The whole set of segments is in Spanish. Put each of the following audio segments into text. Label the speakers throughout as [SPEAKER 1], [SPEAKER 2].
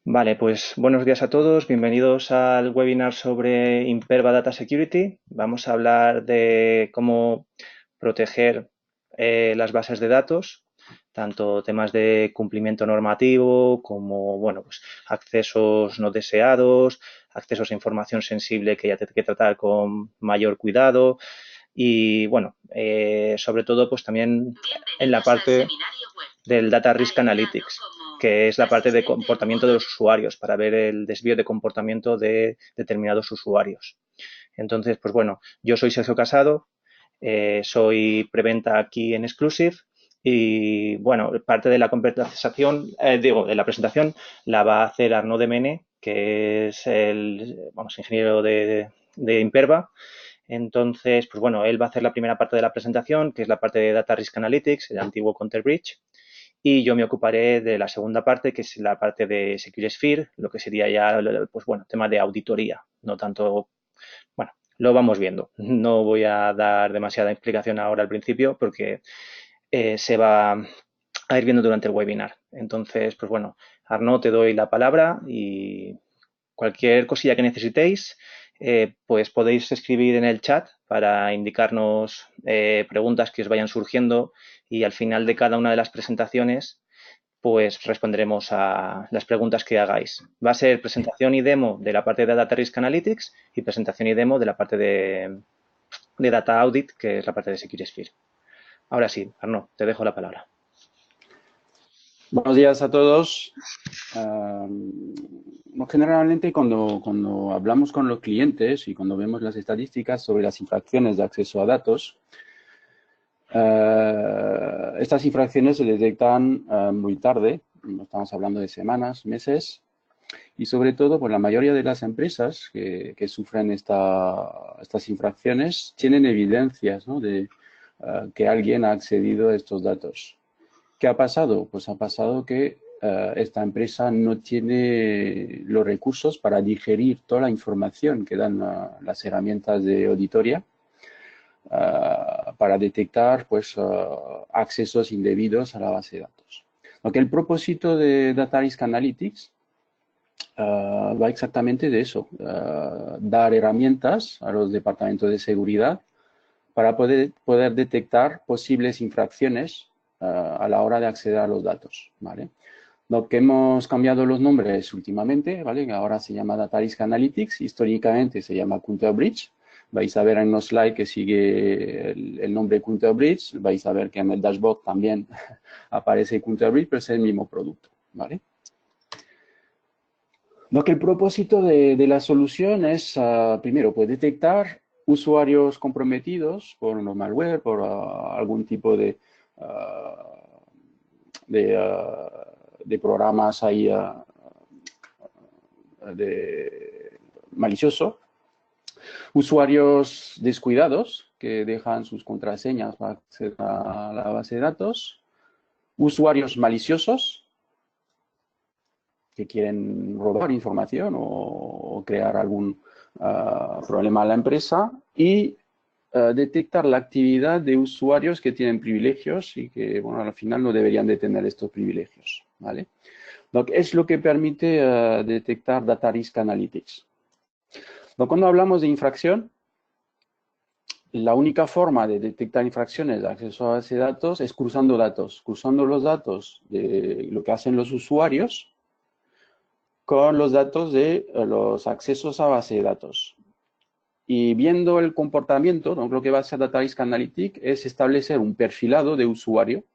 [SPEAKER 1] Vale, pues buenos días a todos. Bienvenidos al webinar sobre Imperva Data Security. Vamos a hablar de cómo proteger las bases de datos, tanto temas de cumplimiento normativo como, bueno, pues accesos no deseados, accesos a información sensible que ya hay que tratar con mayor cuidado y, bueno, sobre todo, pues también en la parte del Data Risk Analytics, que es la parte de comportamiento de los usuarios, para ver el desvío de comportamiento de determinados usuarios. Entonces, pues bueno, yo soy Sergio Casado, soy preventa aquí en Exclusive y bueno, parte de la conversación, de la presentación la va a hacer Arnaud Demene, que es el ingeniero de Imperva. Entonces, pues bueno, él va a hacer la primera parte de la presentación, que es la parte de Data Risk Analytics, el antiguo Counter Bridge, y yo me ocuparé de la segunda parte, que es la parte de Secure Sphere, lo que sería ya, pues bueno, tema de auditoría, no tanto, bueno, lo vamos viendo. No voy a dar demasiada explicación ahora al principio porque se va a ir viendo durante el webinar. Entonces, pues bueno, Arnaud, te doy la palabra y cualquier cosilla que necesitéis, pues podéis escribir en el chat para indicarnos preguntas que os vayan surgiendo y al final de cada una de las presentaciones pues responderemos a las preguntas que hagáis. Va a ser presentación y demo de la parte de Data Risk Analytics y presentación y demo de la parte de Data Audit, que es la parte de Secure Sphere. Ahora sí, Arnaud, te dejo la palabra.
[SPEAKER 2] Buenos días a todos. Generalmente cuando hablamos con los clientes y cuando vemos las estadísticas sobre las infracciones de acceso a datos, estas infracciones se detectan muy tarde, estamos hablando de semanas, meses, y sobre todo, pues la mayoría de las empresas que sufren estas infracciones tienen evidencias, ¿no?, de que alguien ha accedido a estos datos. ¿Qué ha pasado? Pues ha pasado que esta empresa no tiene los recursos para digerir toda la información que dan las herramientas de auditoría para detectar pues, accesos indebidos a la base de datos. Aunque el propósito de Data Risk Analytics va exactamente de eso, dar herramientas a los departamentos de seguridad para poder detectar posibles infracciones a la hora de acceder a los datos, ¿vale? Lo que hemos cambiado los nombres últimamente, ¿vale? Ahora se llama Data Risk Analytics, históricamente se llama Counter Bridge. Vais a ver en los slides que sigue el nombre Counter Bridge, vais a ver que en el dashboard también aparece Counter Bridge, pero es el mismo producto, ¿vale? Lo que el propósito de la solución es, primero, pues detectar usuarios comprometidos por un malware, por algún tipo uh, de, de programas ahí malicioso. Usuarios descuidados que dejan sus contraseñas para acceder a la base de datos. Usuarios maliciosos que quieren robar información o crear algún problema a la empresa y detectar la actividad de usuarios que tienen privilegios y que, bueno, al final no deberían de tener estos privilegios, ¿vale? Es lo que permite detectar Data Risk Analytics. Cuando hablamos de infracción, la única forma de detectar infracciones de acceso a base de datos es cruzando los datos de lo que hacen los usuarios con los datos de los accesos a base de datos. Y viendo el comportamiento, ¿no?, lo que va a hacer Data Risk Analytics es establecer un perfilado de usuario.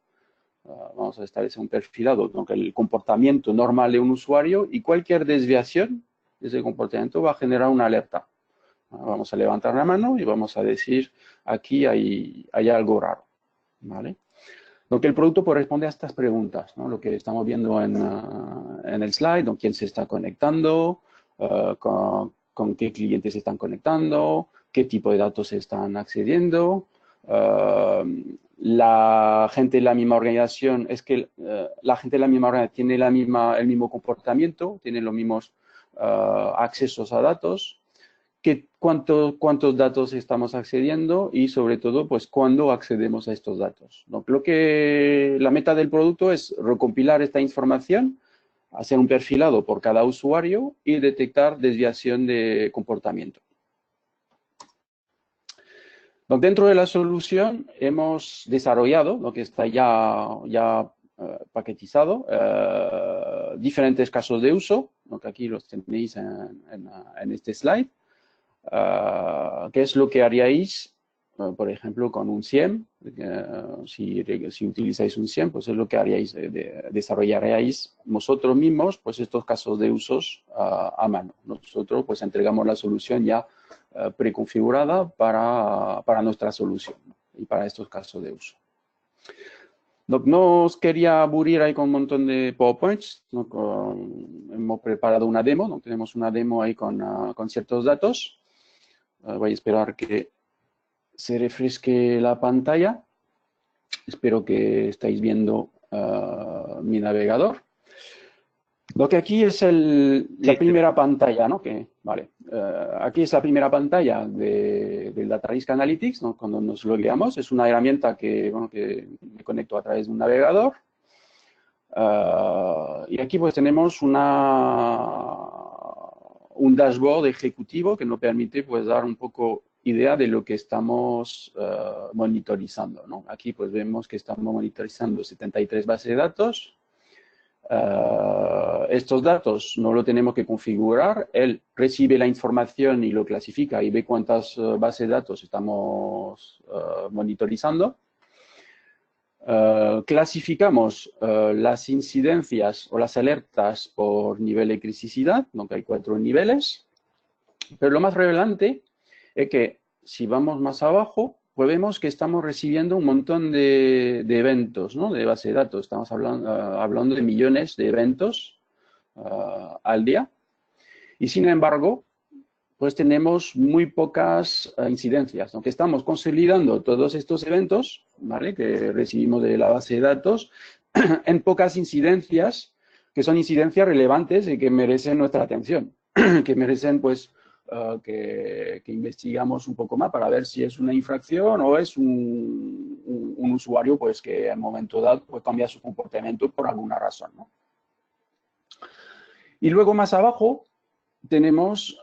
[SPEAKER 2] Vamos a establecer un perfilado, ¿no?, el comportamiento normal de un usuario, y cualquier desviación de ese comportamiento va a generar una alerta. Vamos a levantar la mano y vamos a decir, aquí hay algo raro, ¿vale? El producto pues responde a estas preguntas, ¿no?, lo que estamos viendo en el slide, ¿no?, quién se está conectando, con qué clientes se están conectando, qué tipo de datos se están accediendo. La gente de la misma organización, la gente de la misma organización tiene el mismo comportamiento, tiene los mismos accesos a datos. ¿Cuántos datos estamos accediendo? Y sobre todo, pues, ¿cuándo accedemos a estos datos? La meta del producto es recompilar esta información hacer un perfilado por cada usuario y detectar desviación de comportamiento. Dentro de la solución hemos desarrollado, lo que está ya paquetizado, diferentes casos de uso, que aquí los tenéis en este slide. ¿Qué es lo que haríais, por ejemplo, con un SIEM? Si utilizáis un SIEM, pues es lo que haríais, desarrollaríais vosotros mismos, pues estos casos de usos a mano. Nosotros, pues, entregamos la solución ya preconfigurada para nuestra solución, ¿no? Y para estos casos de uso. No os quería aburrir ahí con un montón de PowerPoints. Hemos preparado una demo, ¿no? Tenemos una demo ahí con ciertos datos. Voy a esperar que se refresque la pantalla. Espero que estáis viendo mi navegador. Lo que aquí es la primera pantalla, ¿no? Vale. Aquí es la primera pantalla del Data Risk Analytics, ¿no? Cuando nos logueamos. Es una herramienta que me conecto a través de un navegador. Y aquí pues tenemos un dashboard ejecutivo que nos permite pues dar un poco idea de lo que estamos monitorizando, ¿no? Aquí pues vemos que estamos monitorizando 73 bases de datos. Estos datos no lo tenemos que configurar, él recibe la información y lo clasifica y ve cuántas bases de datos estamos monitorizando. Clasificamos las incidencias o las alertas por nivel de criticidad, aunque hay 4 niveles, pero lo más relevante es que si vamos más abajo, pues vemos que estamos recibiendo un montón de eventos, ¿no? De base de datos. Estamos hablando de millones de eventos al día. Y sin embargo, pues tenemos muy pocas incidencias. Aunque estamos consolidando todos estos eventos, ¿vale? Que recibimos de la base de datos, en pocas incidencias, que son incidencias relevantes y que merecen nuestra atención, que merecen, pues, que investigamos un poco más para ver si es una infracción o es un usuario pues, que en un momento dado pues, cambia su comportamiento por alguna razón, ¿no? Y luego más abajo tenemos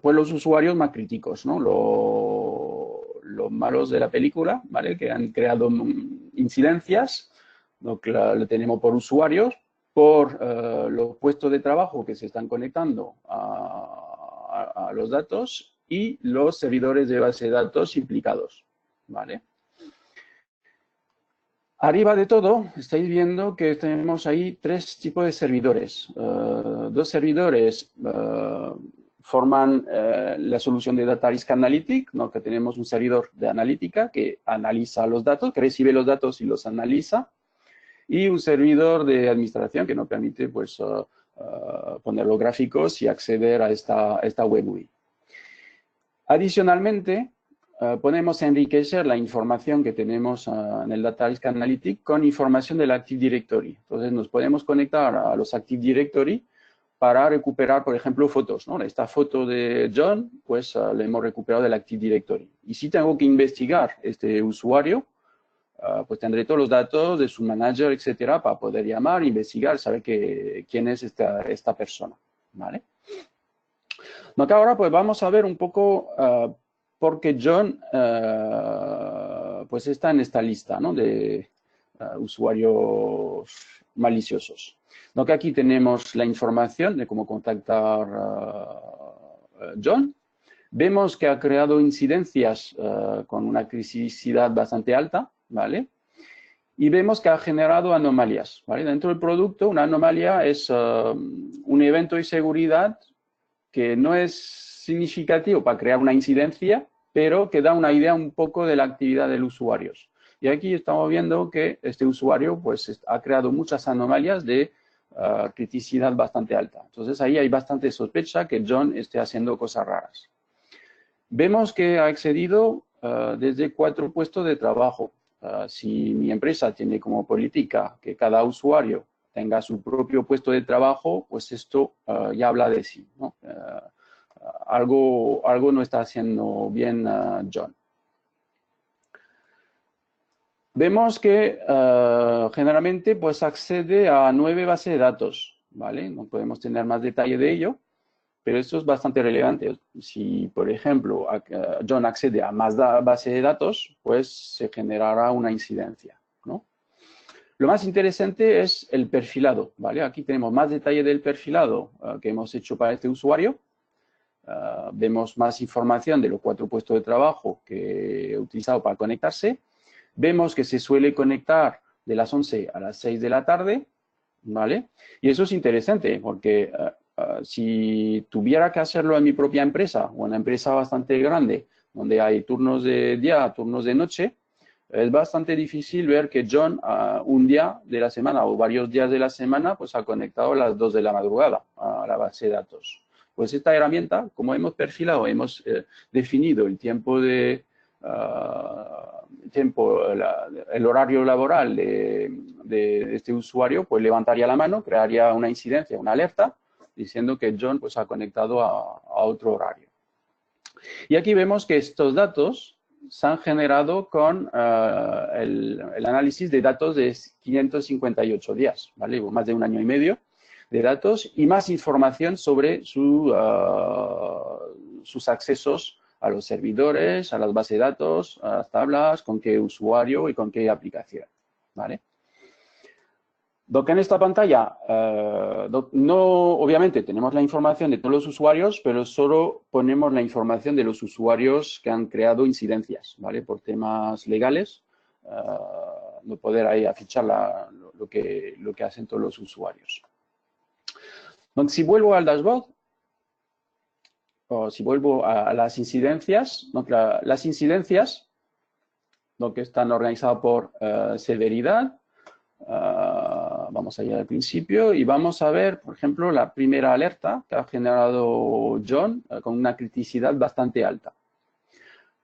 [SPEAKER 2] pues los usuarios más críticos, ¿no? Los malos de la película, ¿vale? Que han creado incidencias, lo tenemos por usuarios, por los puestos de trabajo que se están conectando a los datos y los servidores de base de datos implicados, ¿vale? Arriba de todo, estáis viendo que tenemos ahí 3 tipos de servidores. 2 servidores forman la solución de Data Risk Analytics, ¿no? Que tenemos un servidor de analítica que analiza los datos, que recibe los datos y los analiza, y un servidor de administración que nos permite pues, poner los gráficos y acceder a esta web GUI. Adicionalmente, podemos enriquecer la información que tenemos en el Data Risk Analytics con información del Active Directory. Entonces, nos podemos conectar a los Active Directory para recuperar, por ejemplo, fotos, ¿no? Esta foto de John, pues la hemos recuperado del Active Directory. Y si tengo que investigar este usuario, pues tendré todos los datos de su manager, etcétera, para poder llamar, investigar, saber quién es esta persona, ¿vale? Acá ahora pues vamos a ver un poco por qué John pues está en esta lista, ¿no? De usuarios maliciosos. Aquí tenemos la información de cómo contactar John. Vemos que ha creado incidencias con una criticidad bastante alta, ¿vale? Y vemos que ha generado anomalías, ¿vale? Dentro del producto, una anomalía es un evento de seguridad que no es significativo para crear una incidencia, pero que da una idea un poco de la actividad del usuario. Y aquí estamos viendo que este usuario pues, ha creado muchas anomalías de criticidad bastante alta. Entonces, ahí hay bastante sospecha que John esté haciendo cosas raras. Vemos que ha accedido desde 4 puestos de trabajo. Si mi empresa tiene como política que cada usuario tenga su propio puesto de trabajo, pues esto ya habla de sí, ¿no? Algo no está haciendo bien John. Vemos que generalmente pues accede a 9 bases de datos, ¿vale? No podemos tener más detalle de ello, pero esto es bastante relevante. Si, por ejemplo, John accede a más bases de datos, pues se generará una incidencia, ¿no? Lo más interesante es el perfilado, ¿vale? Aquí tenemos más detalle del perfilado que hemos hecho para este usuario. Vemos más información de los 4 puestos de trabajo que he utilizado para conectarse. Vemos que se suele conectar de las 11 a las 6 de la tarde, ¿vale? Y eso es interesante porque si tuviera que hacerlo en mi propia empresa o en una empresa bastante grande, donde hay turnos de día, turnos de noche, es bastante difícil ver que John un día de la semana o varios días de la semana pues ha conectado a las 2 de la madrugada a la base de datos. Pues esta herramienta, como hemos perfilado, hemos definido el tiempo el horario laboral de este usuario, pues levantaría la mano, crearía una incidencia, una alerta, diciendo que John pues ha conectado a otro horario. Y aquí vemos que estos datos se han generado con el análisis de datos de 558 días, ¿vale? Más de un año y medio de datos y más información sobre sus accesos a los servidores, a las bases de datos, a las tablas, con qué usuario y con qué aplicación, ¿vale? Doc, en esta pantalla, no, obviamente tenemos la información de todos los usuarios, pero solo ponemos la información de los usuarios que han creado incidencias, ¿vale? Por temas legales, no poder ahí afichar lo que hacen todos los usuarios. Entonces, si vuelvo al dashboard, o si vuelvo a las incidencias, las incidencias, que están organizadas por severidad. Vamos a ir al principio y vamos a ver, por ejemplo, la primera alerta que ha generado John con una criticidad bastante alta.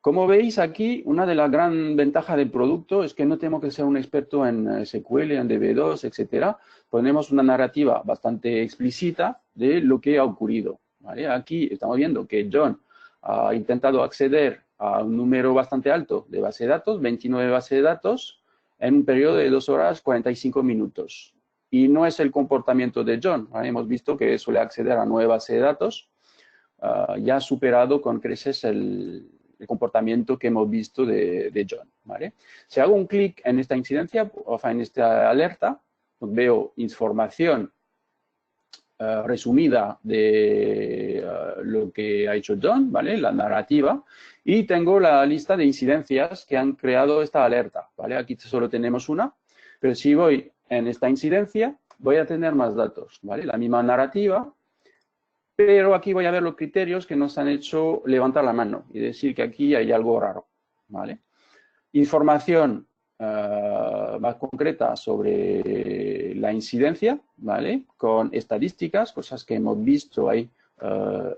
[SPEAKER 2] Como veis aquí, una de las gran ventajas del producto es que no tengo que ser un experto en SQL, en DB2, etcétera. Ponemos una narrativa bastante explícita de lo que ha ocurrido, ¿vale? Aquí estamos viendo que John ha intentado acceder a un número bastante alto de base de datos, 29 bases de datos, en un periodo de 2 horas 45 minutos. Y no es el comportamiento de John, ¿vale? Hemos visto que suele acceder a 9 bases de datos, ya ha superado con creces el comportamiento que hemos visto de John, ¿vale? Si hago un clic en esta incidencia, o sea, en esta alerta, veo información resumida de lo que ha hecho John, ¿vale? La narrativa, y tengo la lista de incidencias que han creado esta alerta, ¿vale? Aquí solo tenemos una, pero si voy en esta incidencia, voy a tener más datos, ¿vale? La misma narrativa, pero aquí voy a ver los criterios que nos han hecho levantar la mano y decir que aquí hay algo raro, ¿vale? Información más concreta sobre la incidencia, ¿vale? Con estadísticas, cosas que hemos visto ahí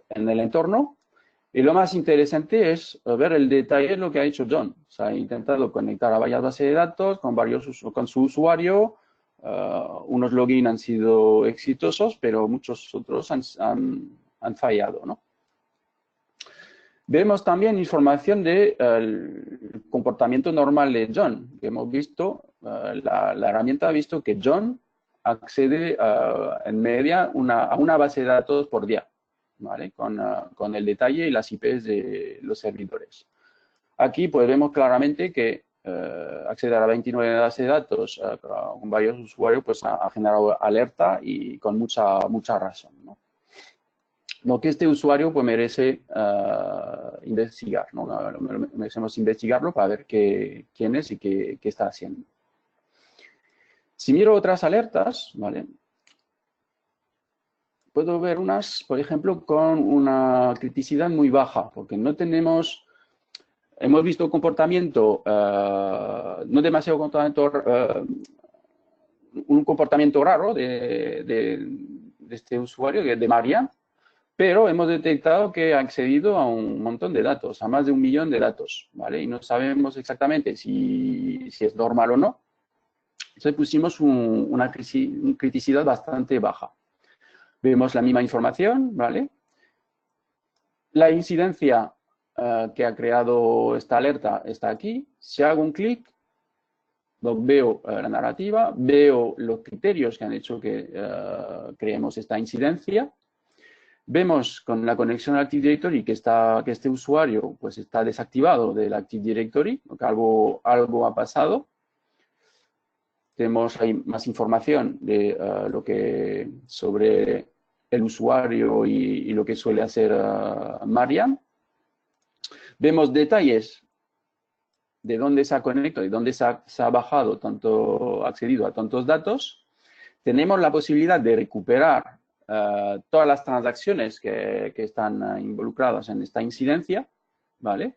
[SPEAKER 2] en el entorno. Y lo más interesante es ver el detalle de lo que ha hecho John. O sea, ha intentado conectar a varias bases de datos con su usuario. Unos logins han sido exitosos, pero muchos otros han fallado, ¿no? Vemos también información del comportamiento normal de John, que hemos visto, la herramienta ha visto que John accede en media a una base de datos por día, ¿vale? Con el detalle y las IPs de los servidores. Aquí pues vemos claramente que acceder a 29 bases de datos con varios usuarios pues ha generado alerta y con mucha razón, ¿no? Lo que este usuario pues merece investigar, ¿no? Merecemos investigarlo para ver quién es y qué está haciendo. Si miro otras alertas, ¿vale? Puedo ver unas, por ejemplo, con una criticidad muy baja, porque no tenemos... Hemos visto comportamiento, no demasiado comportamiento, un comportamiento raro de este usuario, de Marian, pero hemos detectado que ha accedido a un montón de datos, a más de 1 millón de datos, ¿vale? Y no sabemos exactamente si es normal o no. Entonces pusimos una criticidad bastante baja. Vemos la misma información, ¿vale? La incidencia que ha creado esta alerta está aquí. Si hago un clic, Veo la narrativa, veo los criterios que han hecho que creemos esta incidencia. Vemos con la conexión al Active Directory que este usuario pues, está desactivado del Active Directory, que algo ha pasado. Tenemos ahí más información de sobre el usuario y lo que suele hacer Mariam. Vemos detalles de dónde se ha conectado y dónde se ha bajado, accedido a tantos datos. Tenemos la posibilidad de recuperar todas las transacciones que están involucradas en esta incidencia, ¿vale?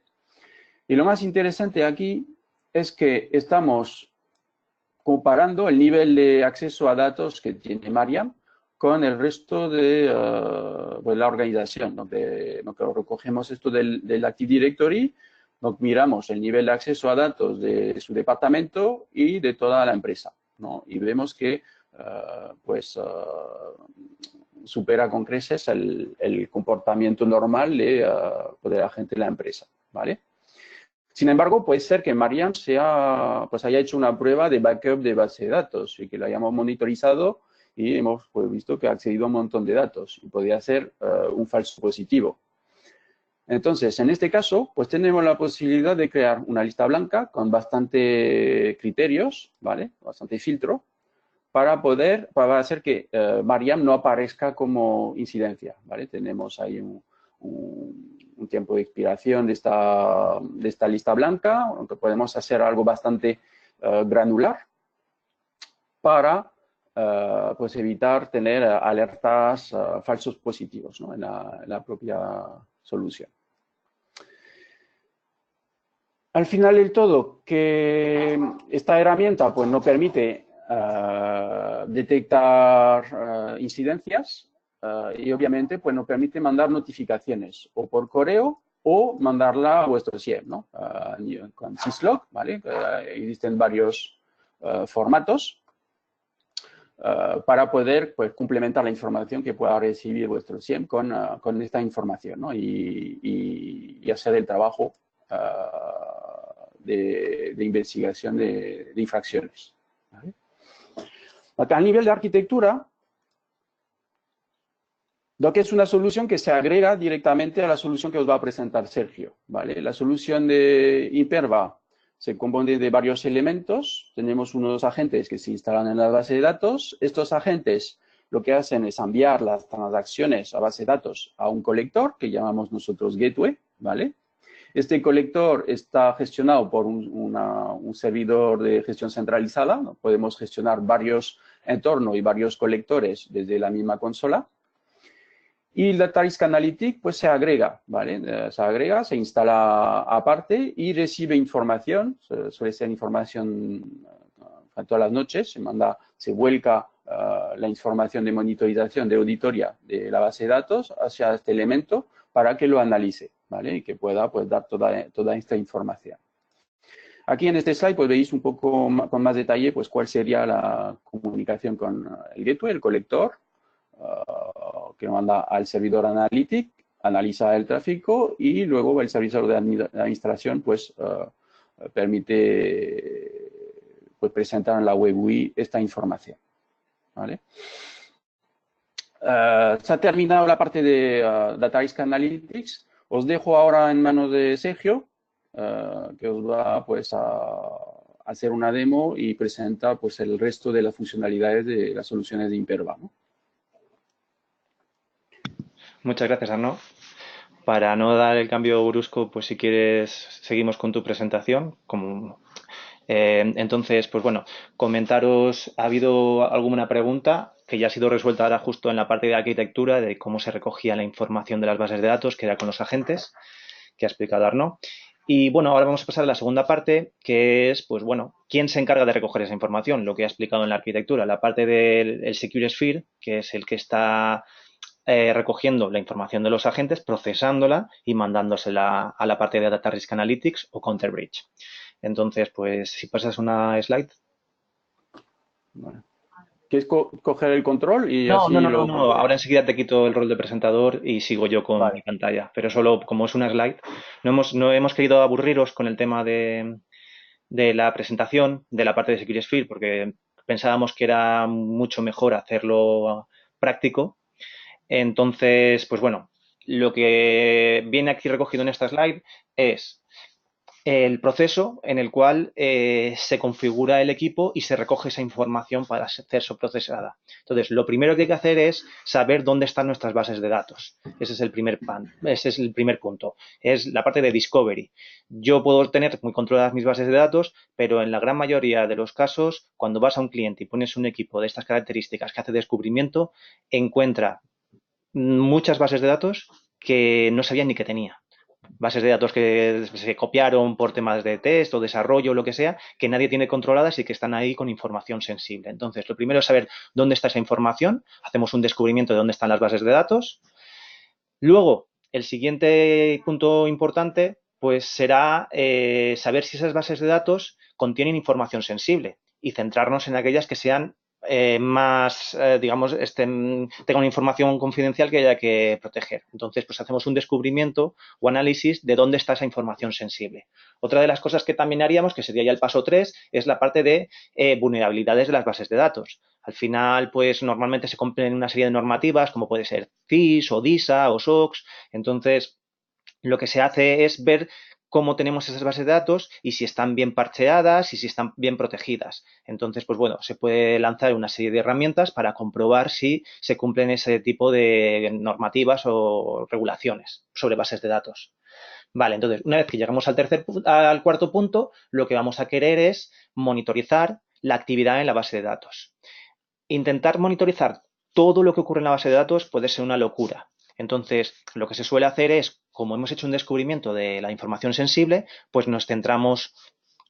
[SPEAKER 2] Y lo más interesante aquí es que estamos comparando el nivel de acceso a datos que tiene Mariam con el resto de la organización. Donde recogemos esto del Active Directory, nos miramos el nivel de acceso a datos de su departamento y de toda la empresa, ¿no? Y vemos que supera con creces el comportamiento normal de la gente de la empresa, ¿vale? Sin embargo, puede ser que Mariam haya hecho una prueba de backup de base de datos y que lo hayamos monitorizado y hemos visto que ha accedido a un montón de datos y podría ser un falso positivo. Entonces, en este caso, pues tenemos la posibilidad de crear una lista blanca con bastante criterios, ¿vale? Bastante filtro, para hacer que Mariam no aparezca como incidencia, ¿vale? Tenemos ahí un tiempo de expiración de esta lista blanca, aunque podemos hacer algo bastante granular para pues evitar tener alertas falsos positivos, ¿no? en la propia solución. Al final del todo, que esta herramienta pues, nos permite detectar incidencias y obviamente pues, nos permite mandar notificaciones o por correo o mandarla a vuestro SIEM, ¿no? Con syslog, ¿vale? Existen varios formatos para poder pues, complementar la información que pueda recibir vuestro SIEM con esta información, ¿no? y hacer el trabajo de investigación de infracciones. ¿Vale? A nivel de arquitectura, Doc es una solución que se agrega directamente a la solución que os va a presentar Sergio. ¿Vale? La solución de Imperva se compone de varios elementos. Tenemos unos agentes que se instalan en la base de datos. Estos agentes lo que hacen es enviar las transacciones a base de datos a un colector que llamamos nosotros gateway, ¿vale? Este colector está gestionado por un servidor de gestión centralizada, ¿no? Podemos gestionar varios entornos y varios colectores desde la misma consola. Y el Data Risk Analytics pues se agrega, ¿vale? Se instala aparte y recibe información, suele ser información todas las noches, se vuelca la información de monitorización de auditoría de la base de datos hacia este elemento para que lo analice, ¿vale? Y que pueda pues, dar toda esta información. Aquí en este slide pues veis un poco con más detalle pues cuál sería la comunicación con el gateway, el colector, que manda al servidor Analytics, analiza el tráfico y luego el servidor de administración pues permite pues, presentar en la web UI esta información. ¿Vale? Se ha terminado la parte de Data Risk Analytics. Os dejo ahora en manos de Sergio, que os va pues, a hacer una demo y presenta pues, el resto de las funcionalidades de las soluciones de Imperva, ¿no?
[SPEAKER 1] Muchas gracias, Arnaud. Para no dar el cambio brusco, pues si quieres, seguimos con tu presentación. Entonces, pues bueno, comentaros, ¿ha habido alguna pregunta que ya ha sido resuelta ahora justo en la parte de arquitectura, de cómo se recogía la información de las bases de datos, que era con los agentes, que ha explicado Arnaud? Y bueno, ahora vamos a pasar a la segunda parte, que es, pues bueno, ¿quién se encarga de recoger esa información? Lo que ha explicado en la arquitectura, la parte del Secure Sphere, que es el que está recogiendo la información de los agentes, procesándola y mandándosela a la parte de Data Risk Analytics o Counter Breach. Entonces, pues si pasas una slide.
[SPEAKER 2] Bueno. ¿Quieres coger el control? Y
[SPEAKER 1] No,
[SPEAKER 2] así
[SPEAKER 1] no. Ahora enseguida te quito el rol de presentador y sigo yo con mi pantalla. Pero solo como es una slide, no hemos querido aburriros con el tema de de la presentación de la parte de SecureSphere, porque pensábamos que era mucho mejor hacerlo práctico. Entonces, pues bueno, lo que viene aquí recogido en esta slide es el proceso en el cual se configura el equipo y se recoge esa información para ser procesada. Entonces, lo primero que hay que hacer es saber dónde están nuestras bases de datos. Ese es el primer punto. Es la parte de discovery. Yo puedo tener muy controladas mis bases de datos, pero en la gran mayoría de los casos, cuando vas a un cliente y pones un equipo de estas características que hace descubrimiento, encuentra muchas bases de datos que no sabían ni que tenía. Bases de datos que se copiaron por temas de test o desarrollo o lo que sea, que nadie tiene controladas y que están ahí con información sensible. Entonces, lo primero es saber dónde está esa información. Hacemos un descubrimiento de dónde están las bases de datos. Luego, el siguiente punto importante, pues será saber si esas bases de datos contienen información sensible y centrarnos en aquellas que sean más, digamos, tengan información confidencial que haya que proteger. Entonces, pues hacemos un descubrimiento o análisis de dónde está esa información sensible. Otra de las cosas que también haríamos, que sería ya el paso 3, es la parte de vulnerabilidades de las bases de datos. Al final, pues normalmente se cumplen una serie de normativas, como puede ser CIS o DISA o SOX. Entonces, lo que se hace es ver cómo tenemos esas bases de datos y si están bien parcheadas y si están bien protegidas. Entonces, pues bueno, se puede lanzar una serie de herramientas para comprobar si se cumplen ese tipo de normativas o regulaciones sobre bases de datos. Vale, entonces, una vez que llegamos al cuarto punto, lo que vamos a querer es monitorizar la actividad en la base de datos. Intentar monitorizar todo lo que ocurre en la base de datos puede ser una locura. Entonces, lo que se suele hacer es, como hemos hecho un descubrimiento de la información sensible, pues nos centramos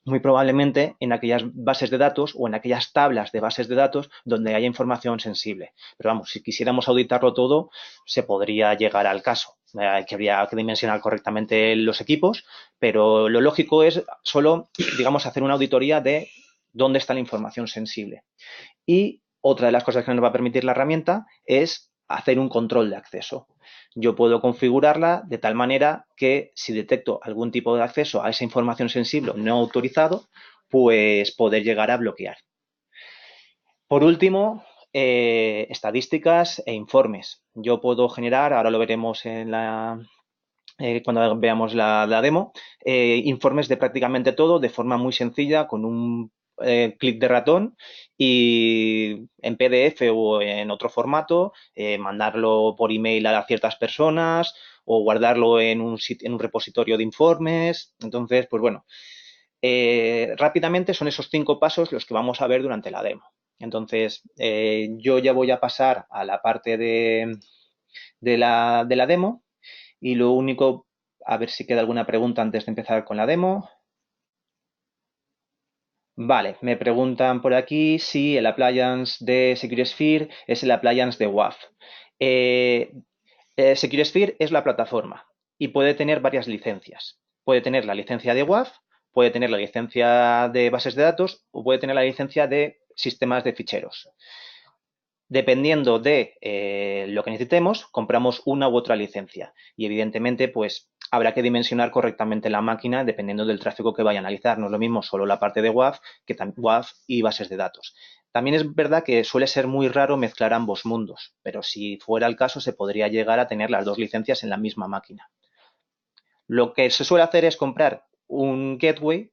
[SPEAKER 1] muy probablemente en aquellas bases de datos o en aquellas tablas de bases de datos donde haya información sensible. Pero vamos, si quisiéramos auditarlo todo, se podría llegar al caso. Que habría que dimensionar correctamente los equipos, pero lo lógico es solo, digamos, hacer una auditoría de dónde está la información sensible. Y otra de las cosas que nos va a permitir la herramienta es hacer un control de acceso. Yo puedo configurarla de tal manera que si detecto algún tipo de acceso a esa información sensible no autorizado, pues poder llegar a bloquear. Por último, estadísticas e informes. Yo puedo generar, ahora lo veremos cuando veamos la demo, informes de prácticamente todo de forma muy sencilla, con un clic de ratón y en PDF o en otro formato, mandarlo por email a ciertas personas o guardarlo en un repositorio de informes. Entonces, pues bueno, rápidamente son esos 5 pasos los que vamos a ver durante la demo. Entonces, yo ya voy a pasar a la parte de la demo y lo único, a ver si queda alguna pregunta antes de empezar con la demo. Vale, me preguntan por aquí si el appliance de SecureSphere es el appliance de WAF. SecureSphere es la plataforma y puede tener varias licencias. Puede tener la licencia de WAF, puede tener la licencia de bases de datos o puede tener la licencia de sistemas de ficheros. Dependiendo de lo que necesitemos, compramos una u otra licencia y evidentemente pues habrá que dimensionar correctamente la máquina dependiendo del tráfico que vaya a analizar. No es lo mismo solo la parte de WAF que WAF y bases de datos. También es verdad que suele ser muy raro mezclar ambos mundos, pero si fuera el caso se podría llegar a tener las dos licencias en la misma máquina. Lo que se suele hacer es comprar un gateway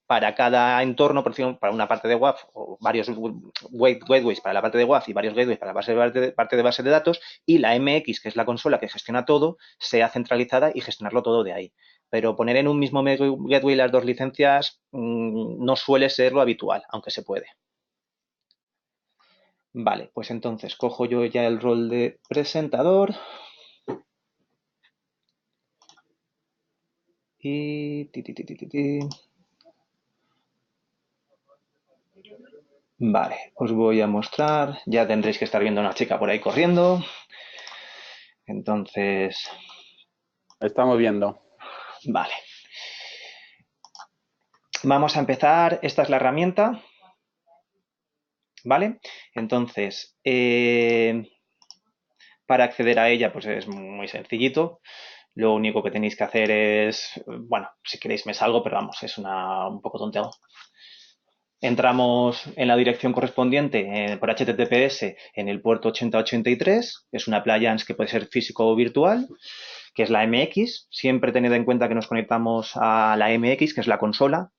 [SPEAKER 1] para cada entorno, por ejemplo, para una parte de WAF, o varios gateways para la parte de WAF y varios gateways para la parte de base de datos, y la MX, que es la consola que gestiona todo, sea centralizada y gestionarlo todo de ahí. Pero poner en un mismo gateway las dos licencias no suele ser lo habitual, aunque se puede. Vale, pues entonces cojo yo ya el rol de presentador. Y... Vale, os voy a mostrar. Ya tendréis que estar viendo a una chica por ahí corriendo. Entonces,
[SPEAKER 2] Estamos viendo.
[SPEAKER 1] vale. Vamos a empezar. Esta es la herramienta. ¿Vale? Entonces, para acceder a ella, pues es muy sencillito. Lo único que tenéis que hacer es, bueno, si queréis me salgo, pero vamos, es un poco tonteado. Entramos en la dirección correspondiente por HTTPS en el puerto 8083, que es una appliance que puede ser físico o virtual, que es la MX. Siempre tened en cuenta que nos conectamos a la MX, que es la consola.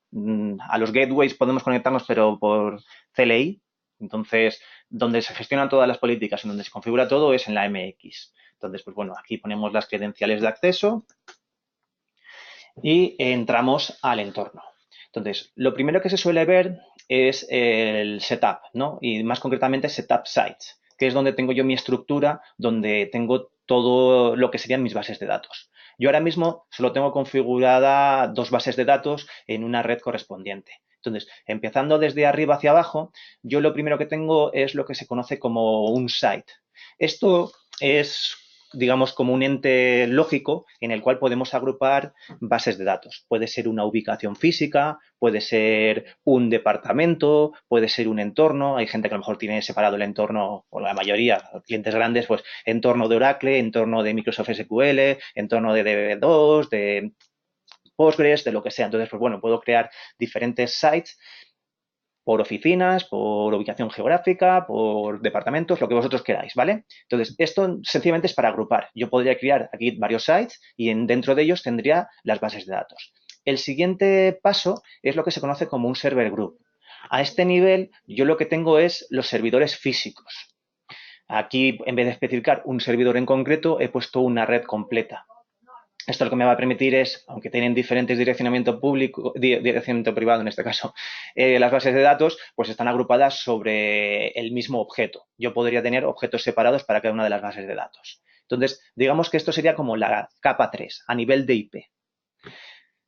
[SPEAKER 1] A los gateways podemos conectarnos, pero por CLI. Entonces, donde se gestionan todas las políticas, en donde se configura todo, es en la MX. Entonces, pues bueno, aquí ponemos las credenciales de acceso y entramos al entorno. Entonces, lo primero que se suele ver es el setup, ¿no? Y más concretamente setup sites, que es donde tengo yo mi estructura, donde tengo todo lo que serían mis bases de datos. Yo ahora mismo solo tengo configurada 2 bases de datos en una red correspondiente. Entonces, empezando desde arriba hacia abajo, yo lo primero que tengo es lo que se conoce como un site. Esto es, digamos, como un ente lógico en el cual podemos agrupar bases de datos. Puede ser una ubicación física, puede ser un departamento, puede ser un entorno. Hay gente que a lo mejor tiene separado el entorno, o la mayoría, clientes grandes, pues entorno de Oracle, entorno de Microsoft SQL, entorno de DB2, de Postgres, de lo que sea. Entonces, pues bueno, puedo crear diferentes sites por oficinas, por ubicación geográfica, por departamentos, lo que vosotros queráis, ¿vale? Entonces, esto sencillamente es para agrupar. Yo podría crear aquí varios sites y dentro de ellos tendría las bases de datos. El siguiente paso es lo que se conoce como un server group. A este nivel, yo lo que tengo es los servidores físicos. Aquí, en vez de especificar un servidor en concreto, he puesto una red completa. Esto lo que me va a permitir es, aunque tienen diferentes direccionamiento público, direccionamiento privado en este caso, las bases de datos, pues están agrupadas sobre el mismo objeto. Yo podría tener objetos separados para cada una de las bases de datos. Entonces, digamos que esto sería como la capa 3 a nivel de IP.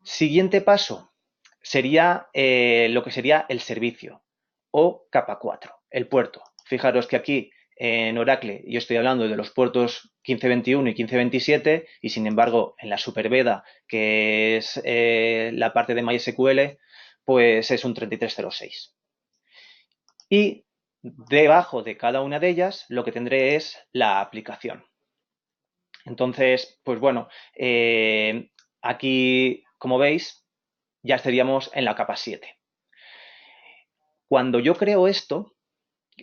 [SPEAKER 1] Siguiente paso sería lo que sería el servicio o capa 4, el puerto. Fijaros que aquí en Oracle yo estoy hablando de los puertos 1521 y 1527 y sin embargo en la Superveda, que es la parte de MySQL, pues es un 3306. Y debajo de cada una de ellas lo que tendré es la aplicación. Entonces, pues bueno, aquí, como veis, ya estaríamos en la capa 7. Cuando yo creo esto,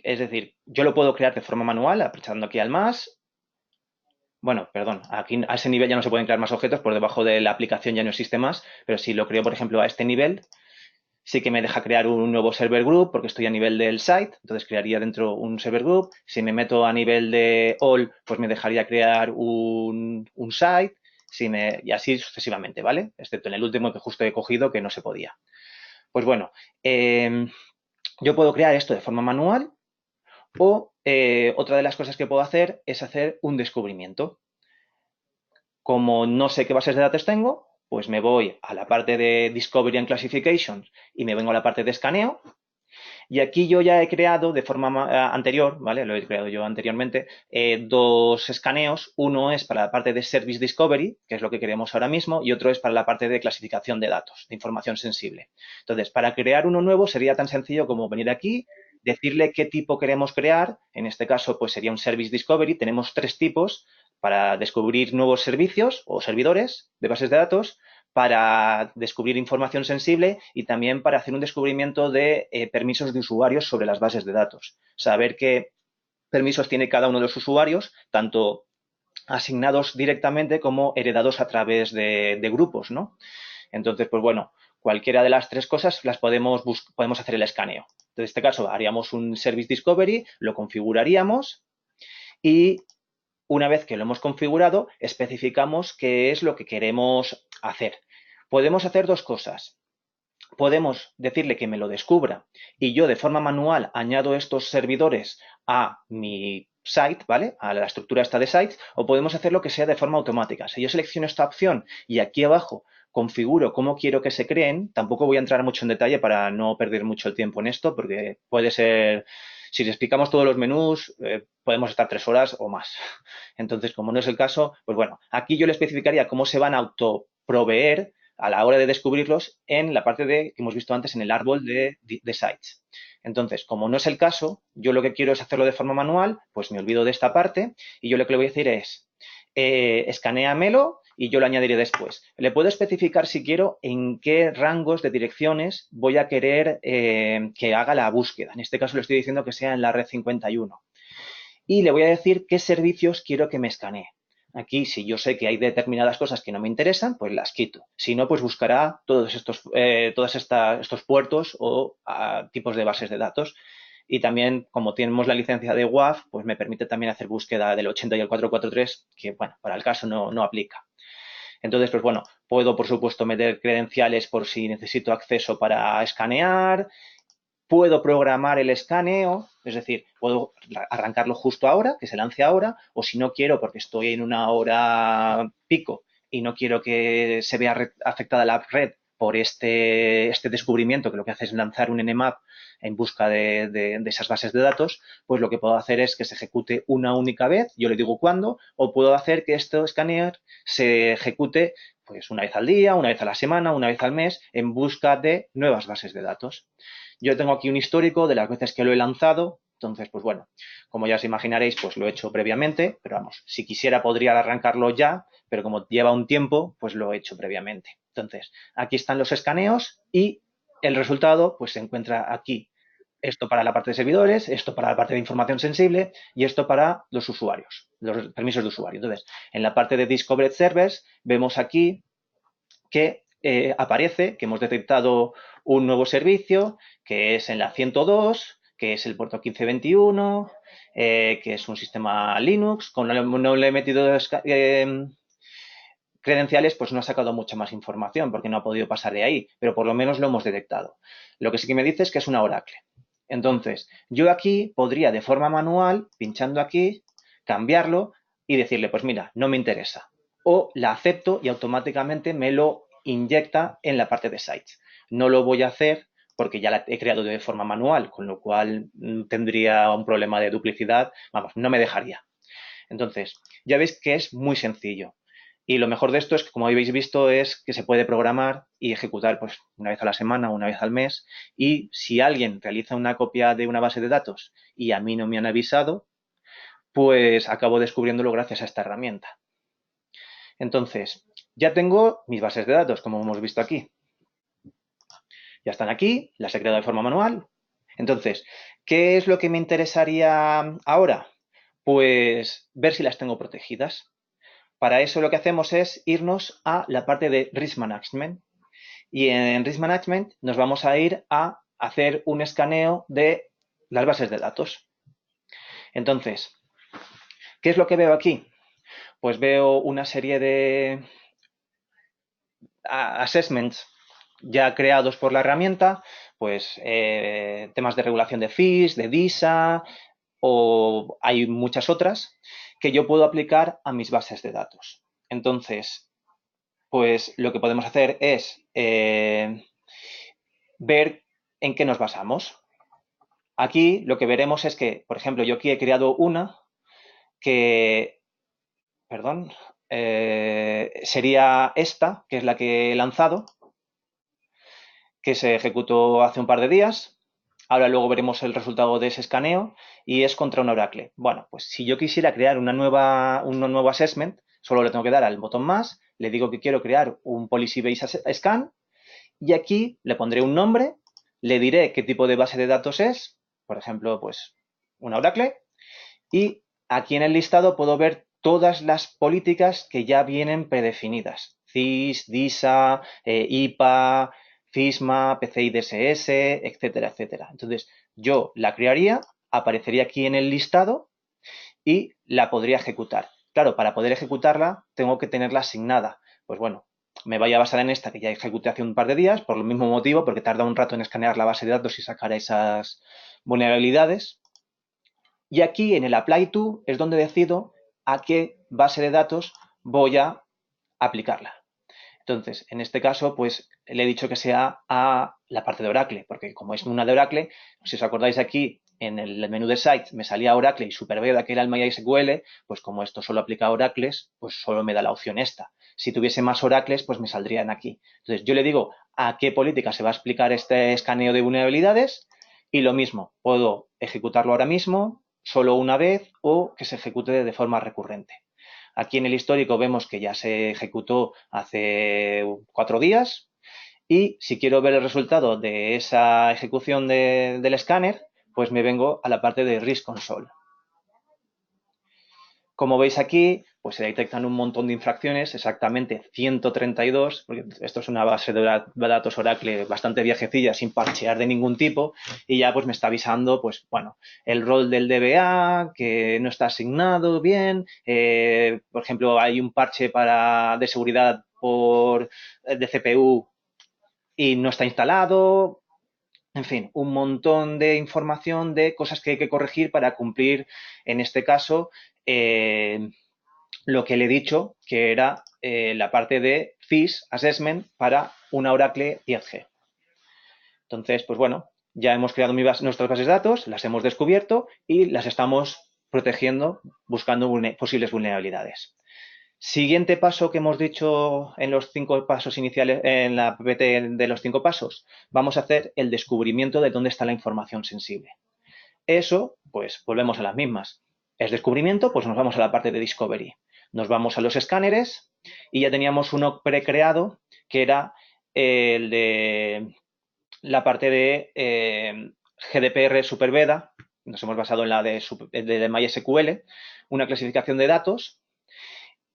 [SPEAKER 1] es decir, yo lo puedo crear de forma manual, apretando aquí al más. Bueno, perdón, aquí a ese nivel ya no se pueden crear más objetos, por debajo de la aplicación ya no existe más, pero si lo creo, por ejemplo, a este nivel, sí que me deja crear un nuevo server group porque estoy a nivel del site, entonces crearía dentro un server group. Si me meto a nivel de all, pues me dejaría crear un site, y así sucesivamente, ¿vale? Excepto en el último que justo he cogido que no se podía. Pues bueno, yo puedo crear esto de forma manual o otra de las cosas que puedo hacer es hacer un descubrimiento. Como no sé qué bases de datos tengo, pues me voy a la parte de Discovery and Classifications y me vengo a la parte de escaneo. Y aquí yo ya he creado de forma anterior, ¿vale? Lo he creado yo anteriormente, 2 escaneos. Uno es para la parte de Service Discovery, que es lo que queremos ahora mismo, y otro es para la parte de clasificación de datos, de información sensible. Entonces, para crear uno nuevo sería tan sencillo como venir aquí, decirle qué tipo queremos crear. En este caso, pues sería un Service Discovery. Tenemos 3 tipos para descubrir nuevos servicios o servidores de bases de datos, para descubrir información sensible y también para hacer un descubrimiento de permisos de usuarios sobre las bases de datos. Saber qué permisos tiene cada uno de los usuarios, tanto asignados directamente como heredados a través de grupos, ¿no? Entonces, pues bueno, cualquiera de las 3 cosas las podemos hacer el escaneo. En este caso, haríamos un Service Discovery, lo configuraríamos y una vez que lo hemos configurado, especificamos qué es lo que queremos hacer. Podemos hacer 2 cosas. Podemos decirle que me lo descubra y yo de forma manual añado estos servidores a mi site, ¿vale? A la estructura esta de sites, o podemos hacerlo que sea de forma automática. Si yo selecciono esta opción y aquí abajo configuro cómo quiero que se creen, tampoco voy a entrar mucho en detalle para no perder mucho el tiempo en esto, porque puede ser, si les explicamos todos los menús, podemos estar 3 horas o más. Entonces, como no es el caso, pues bueno, aquí yo le especificaría cómo se van a autoproveer a la hora de descubrirlos en la parte que hemos visto antes en el árbol de sites. Entonces, como no es el caso, yo lo que quiero es hacerlo de forma manual, pues me olvido de esta parte y yo lo que le voy a decir es escanéamelo y yo lo añadiré después. Le puedo especificar, si quiero, en qué rangos de direcciones voy a querer que haga la búsqueda. En este caso le estoy diciendo que sea en la red 51. Y le voy a decir qué servicios quiero que me escanee. Aquí, si yo sé que hay determinadas cosas que no me interesan, pues las quito. Si no, pues buscará todos estos puertos o tipos de bases de datos. Y también, como tenemos la licencia de WAF, pues me permite también hacer búsqueda del 80 y el 443, que, bueno, para el caso no aplica. Entonces, pues bueno, puedo, por supuesto, meter credenciales por si necesito acceso para escanear. Puedo programar el escaneo, es decir, puedo arrancarlo justo ahora, que se lance ahora, o si no quiero, porque estoy en una hora pico y no quiero que se vea afectada la red por este descubrimiento, que lo que hace es lanzar un Nmap en busca de esas bases de datos, pues lo que puedo hacer es que se ejecute una única vez, yo le digo cuándo, o puedo hacer que este escáner se ejecute pues una vez al día, una vez a la semana, una vez al mes, en busca de nuevas bases de datos. Yo tengo aquí un histórico de las veces que lo he lanzado, entonces, pues bueno, como ya os imaginaréis, pues lo he hecho previamente, pero vamos, si quisiera podría arrancarlo ya, pero como lleva un tiempo, pues lo he hecho previamente. Entonces, aquí están los escaneos y el resultado, pues se encuentra aquí. Esto para la parte de servidores, esto para la parte de información sensible y esto para los usuarios, los permisos de usuario. Entonces, en la parte de Discovered Servers, vemos aquí que aparece que hemos detectado un nuevo servicio, que es en la 102, que es el puerto 1521, que es un sistema Linux. Como no le he metido credenciales, pues no ha sacado mucha más información porque no ha podido pasar de ahí, pero por lo menos lo hemos detectado. Lo que sí que me dice es que es una Oracle. Entonces, yo aquí podría de forma manual, pinchando aquí, cambiarlo y decirle, pues mira, no me interesa. O la acepto y automáticamente me lo inyecta en la parte de sites. No lo voy a hacer porque ya la he creado de forma manual, con lo cual tendría un problema de duplicidad. Vamos, no me dejaría. Entonces, ya veis que es muy sencillo. Y lo mejor de esto es que, como habéis visto, es que se puede programar y ejecutar pues una vez a la semana, una vez al mes. Y si alguien realiza una copia de una base de datos y a mí no me han avisado, pues acabo descubriéndolo gracias a esta herramienta. Entonces, ya tengo mis bases de datos, como hemos visto aquí. Ya están aquí, las he creado de forma manual. Entonces, ¿qué es lo que me interesaría ahora? Pues ver si las tengo protegidas. Para eso lo que hacemos es irnos a la parte de Risk Management. Y en Risk Management nos vamos a ir a hacer un escaneo de las bases de datos. Entonces, ¿qué es lo que veo aquí? Pues veo una serie de assessments ya creados por la herramienta, pues temas de regulación de fees, de DISA, o hay muchas otras que yo puedo aplicar a mis bases de datos. Entonces, pues lo que podemos hacer es ver en qué nos basamos. Aquí lo que veremos es que, por ejemplo, yo aquí he creado una que, perdón, sería esta, que es la que he lanzado, que se ejecutó hace un par de días. Ahora luego veremos el resultado de ese escaneo y es contra un Oracle. Bueno, pues si yo quisiera crear un nuevo assessment, solo le tengo que dar al botón más, le digo que quiero crear un Policy Based Scan y aquí le pondré un nombre, le diré qué tipo de base de datos es, por ejemplo, pues una Oracle, y aquí en el listado puedo ver todas las políticas que ya vienen predefinidas. CIS, DISA, IPA, FISMA, PCI DSS, etcétera, etcétera. Entonces, yo la crearía, aparecería aquí en el listado y la podría ejecutar. Claro, para poder ejecutarla tengo que tenerla asignada. Pues bueno, me voy a basar en esta que ya ejecuté hace un par de días, por el mismo motivo, porque tarda un rato en escanear la base de datos y sacar esas vulnerabilidades. Y aquí en el Apply To es donde decido a qué base de datos voy a aplicarla. Entonces, en este caso, pues le he dicho que sea a la parte de Oracle, porque como es una de Oracle, si os acordáis aquí en el menú de Sites me salía Oracle y Superbeda, que era el MySQL, pues como esto solo aplica a Oracles, pues solo me da la opción esta. Si tuviese más Oracles, pues me saldrían aquí. Entonces, yo le digo a qué política se va a explicar este escaneo de vulnerabilidades y lo mismo, puedo ejecutarlo ahora mismo, solo una vez o que se ejecute de forma recurrente. Aquí en el histórico vemos que ya se ejecutó hace 4 días y si quiero ver el resultado de esa ejecución del escáner, pues me vengo a la parte de Risk Console. Como veis aquí, pues se detectan un montón de infracciones, exactamente 132, porque esto es una base de datos Oracle bastante viejecilla, sin parchear de ningún tipo, y ya pues me está avisando, pues bueno, el rol del DBA, que no está asignado bien, por ejemplo, hay un parche de seguridad de CPU y no está instalado, en fin, un montón de información de cosas que hay que corregir para cumplir, en este caso, lo que le he dicho, que era la parte de FIS Assessment para una Oracle 10G. Entonces, pues bueno, ya hemos creado nuestras bases de datos, las hemos descubierto y las estamos protegiendo buscando posibles vulnerabilidades. Siguiente paso que hemos dicho en los 5 pasos iniciales, en la PPT de los 5 pasos, vamos a hacer el descubrimiento de dónde está la información sensible. Eso, pues volvemos a las mismas. Es descubrimiento, pues nos vamos a la parte de Discovery. Nos vamos a los escáneres y ya teníamos uno precreado que era el de la parte de GDPR SuperVeda. Nos hemos basado en la de MySQL, una clasificación de datos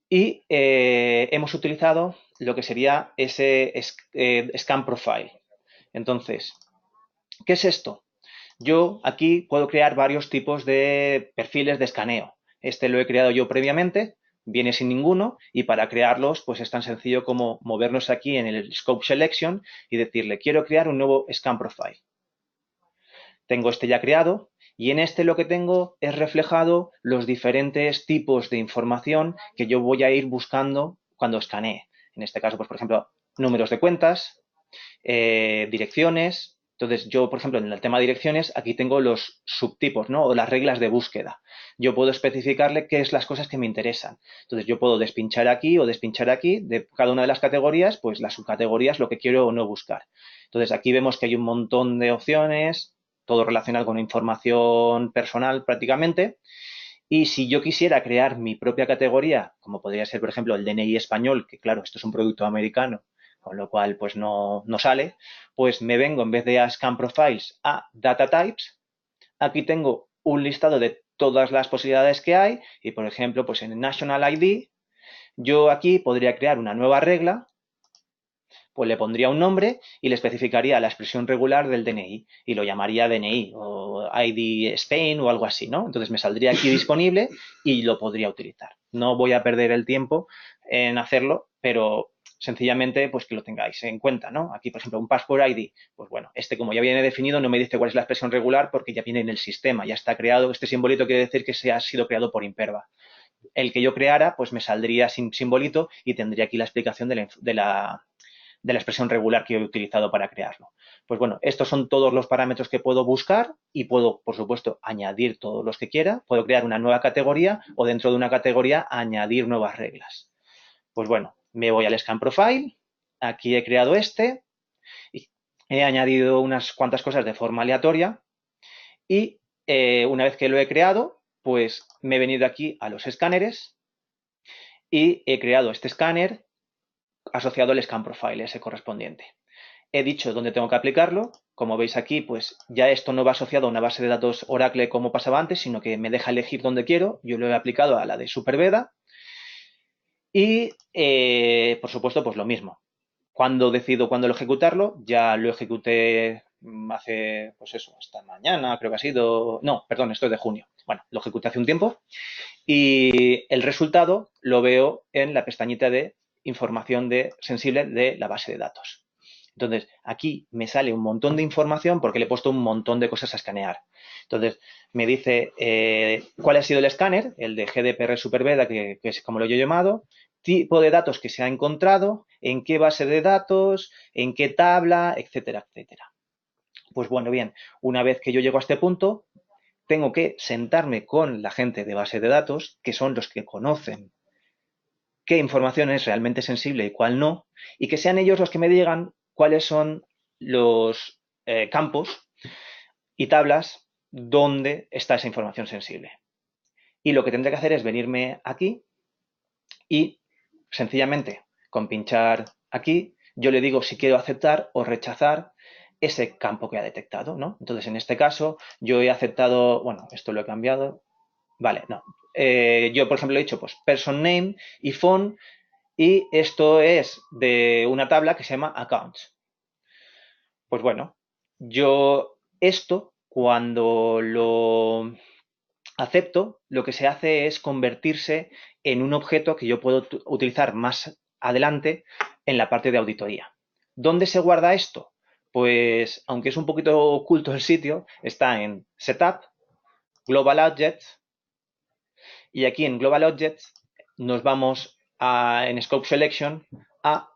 [SPEAKER 1] y hemos utilizado lo que sería ese Scan Profile. Entonces, ¿qué es esto? Yo aquí puedo crear varios tipos de perfiles de escaneo. Este lo he creado yo previamente, viene sin ninguno y para crearlos pues es tan sencillo como movernos aquí en el Scope Selection y decirle quiero crear un nuevo Scan Profile. Tengo este ya creado y en este lo que tengo es reflejado los diferentes tipos de información que yo voy a ir buscando cuando escanee. En este caso, pues por ejemplo, números de cuentas, direcciones. Entonces, yo, por ejemplo, en el tema de direcciones, aquí tengo los subtipos, ¿no? O las reglas de búsqueda. Yo puedo especificarle qué es las cosas que me interesan. Entonces, yo puedo despinchar aquí o despinchar aquí de cada una de las categorías, pues las subcategorías, lo que quiero o no buscar. Entonces, aquí vemos que hay un montón de opciones, todo relacionado con información personal prácticamente. Y si yo quisiera crear mi propia categoría, como podría ser, por ejemplo, el DNI español, que claro, esto es un producto americano, con lo cual pues no sale, pues me vengo en vez de a Scan Profiles a Data Types. Aquí tengo un listado de todas las posibilidades que hay y, por ejemplo, pues en National ID, yo aquí podría crear una nueva regla, pues le pondría un nombre y le especificaría la expresión regular del DNI y lo llamaría DNI o ID Spain o algo así, ¿no? Entonces me saldría aquí disponible y lo podría utilizar. No voy a perder el tiempo en hacerlo, pero sencillamente pues que lo tengáis en cuenta, ¿no? Aquí, por ejemplo, un Passport ID, pues bueno, este como ya viene definido no me dice cuál es la expresión regular porque ya viene en el sistema, ya está creado, este simbolito quiere decir que se ha sido creado por Imperva. El que yo creara, pues me saldría sin simbolito y tendría aquí la explicación de la expresión regular que yo he utilizado para crearlo. Pues bueno, estos son todos los parámetros que puedo buscar y puedo, por supuesto, añadir todos los que quiera. Puedo crear una nueva categoría o dentro de una categoría añadir nuevas reglas. Pues bueno, me voy al Scan Profile. Aquí he creado este y he añadido unas cuantas cosas de forma aleatoria y una vez que lo he creado, pues me he venido aquí a los escáneres y he creado este escáner asociado al Scan Profile, ese correspondiente. He dicho dónde tengo que aplicarlo. Como veis aquí, pues ya esto no va asociado a una base de datos Oracle como pasaba antes, sino que me deja elegir dónde quiero. Yo lo he aplicado a la de SuperVeda. Y, por supuesto, pues lo mismo. Cuando decido cuándo ejecutarlo, ya lo ejecuté hace, pues eso, hasta mañana, creo que ha sido... No, perdón, esto es de junio. Bueno, lo ejecuté hace un tiempo. Y el resultado lo veo en la pestañita de información sensible de la base de datos. Entonces, aquí me sale un montón de información porque le he puesto un montón de cosas a escanear. Entonces, me dice cuál ha sido el escáner, el de GDPR SuperVeda, que es como lo he llamado, tipo de datos que se ha encontrado, en qué base de datos, en qué tabla, etcétera, etcétera. Pues bueno, bien, una vez que yo llego a este punto, tengo que sentarme con la gente de base de datos, que son los que conocen qué información es realmente sensible y cuál no, y que sean ellos los que me digan cuáles son los campos y tablas donde está esa información sensible. Y lo que tendré que hacer es venirme aquí y sencillamente con pinchar aquí yo le digo si quiero aceptar o rechazar ese campo que ha detectado, ¿no? Entonces, en este caso, yo he aceptado, bueno, esto lo he cambiado, vale, no. Yo, por ejemplo, he dicho, pues, person name y phone, y esto es de una tabla que se llama accounts. Pues bueno, yo esto, cuando lo acepto, lo que se hace es convertirse en un objeto que yo puedo utilizar más adelante en la parte de auditoría. ¿Dónde se guarda esto? Pues, aunque es un poquito oculto el sitio, está en Setup, Global Objects, y aquí en Global Objects nos vamos en Scope Selection a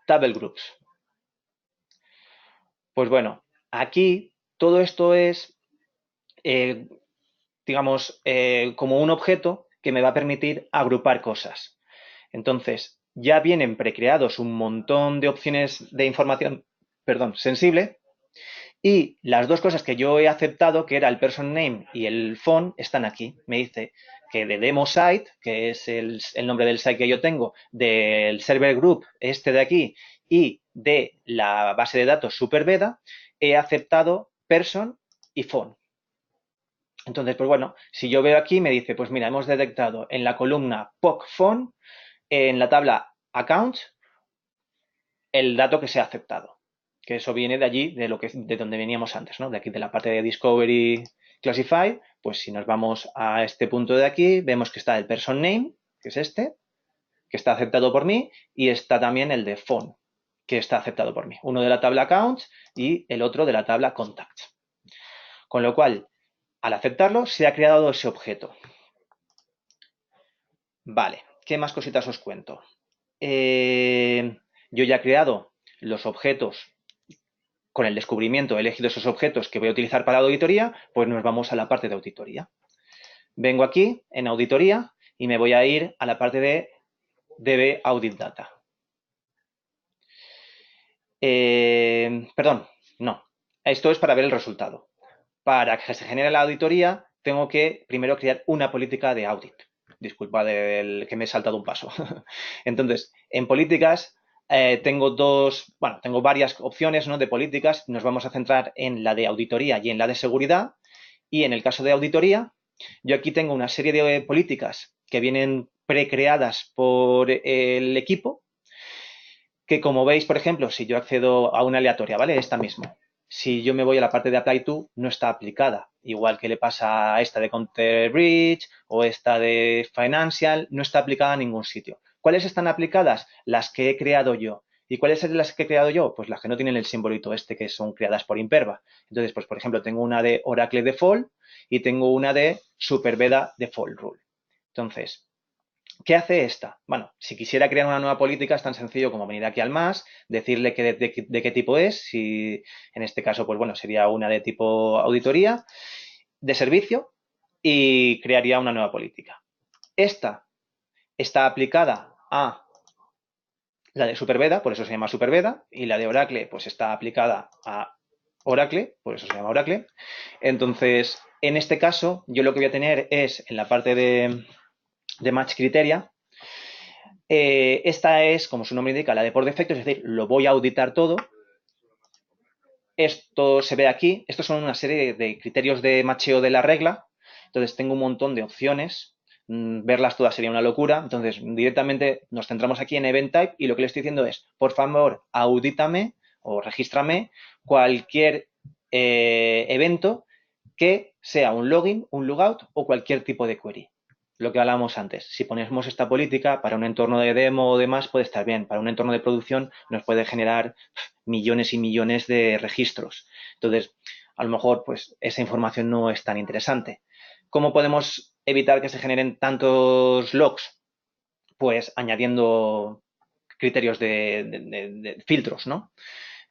[SPEAKER 1] Table Groups. Pues bueno, aquí todo esto es, digamos, como un objeto que me va a permitir agrupar cosas. Entonces, ya vienen precreados un montón de opciones de información, perdón, sensible, y las dos cosas que yo he aceptado, que era el person name y el phone, están aquí. Me dice que de demo site, que es el nombre del site que yo tengo, del server group, este de aquí, y de la base de datos SuperVeda, he aceptado person y phone. Entonces, pues bueno, si yo veo aquí, me dice, pues mira, hemos detectado en la columna POC phone, en la tabla account, el dato que se ha aceptado. Que eso viene de allí, de donde veníamos antes, ¿no? De aquí, de la parte de Discovery Classify, pues si nos vamos a este punto de aquí, vemos que está el person name, que es este, que está aceptado por mí, y está también el de phone, que está aceptado por mí. Uno de la tabla accounts y el otro de la tabla contacts. Con lo cual, al aceptarlo, se ha creado ese objeto. Vale, ¿qué más cositas os cuento? Yo ya he creado los objetos con el descubrimiento, he elegido esos objetos que voy a utilizar para la auditoría, pues nos vamos a la parte de auditoría. Vengo aquí en auditoría y me voy a ir a la parte de DB Audit Data. Perdón, no. Esto es para ver el resultado. Para que se genere la auditoría, tengo que primero crear una política de audit. Disculpa que me he saltado un paso. Entonces, en políticas tengo varias opciones, ¿no?, de políticas. Nos vamos a centrar en la de auditoría y en la de seguridad. Y en el caso de auditoría, yo aquí tengo una serie de políticas que vienen precreadas por el equipo, que como veis, por ejemplo, si yo accedo a una aleatoria, ¿vale? Esta misma. Si yo me voy a la parte de Apply to, no está aplicada. Igual que le pasa a esta de Counter Bridge o esta de Financial, no está aplicada a ningún sitio. ¿Cuáles están aplicadas? Las que he creado yo. ¿Y cuáles son las que he creado yo? Pues las que no tienen el simbolito este, que son creadas por Imperva. Entonces, pues por ejemplo, tengo una de Oracle Default y tengo una de SuperVeda Default Rule. Entonces, ¿qué hace esta? Bueno, si quisiera crear una nueva política es tan sencillo como venir aquí al más, decirle de qué tipo es, si en este caso, pues bueno, sería una de tipo auditoría, de servicio, y crearía una nueva política. Esta está aplicada a la de SuperVeda, por eso se llama SuperVeda, y la de Oracle, pues está aplicada a Oracle, por eso se llama Oracle. Entonces, en este caso, yo lo que voy a tener es, en la parte de Match Criteria, esta es, como su nombre indica, la de por defecto, es decir, lo voy a auditar todo. Esto se ve aquí. Estos son una serie de criterios de macheo de la regla. Entonces, tengo un montón de opciones. Verlas todas sería una locura. Entonces, directamente nos centramos aquí en Event Type y lo que le estoy diciendo es, por favor, audítame o regístrame cualquier evento que sea un login, un logout o cualquier tipo de query. Lo que hablábamos antes, si ponemos esta política para un entorno de demo o demás puede estar bien, para un entorno de producción nos puede generar millones y millones de registros. Entonces, a lo mejor pues esa información no es tan interesante. ¿Cómo podemos evitar que se generen tantos logs? Pues añadiendo criterios de filtros, ¿no?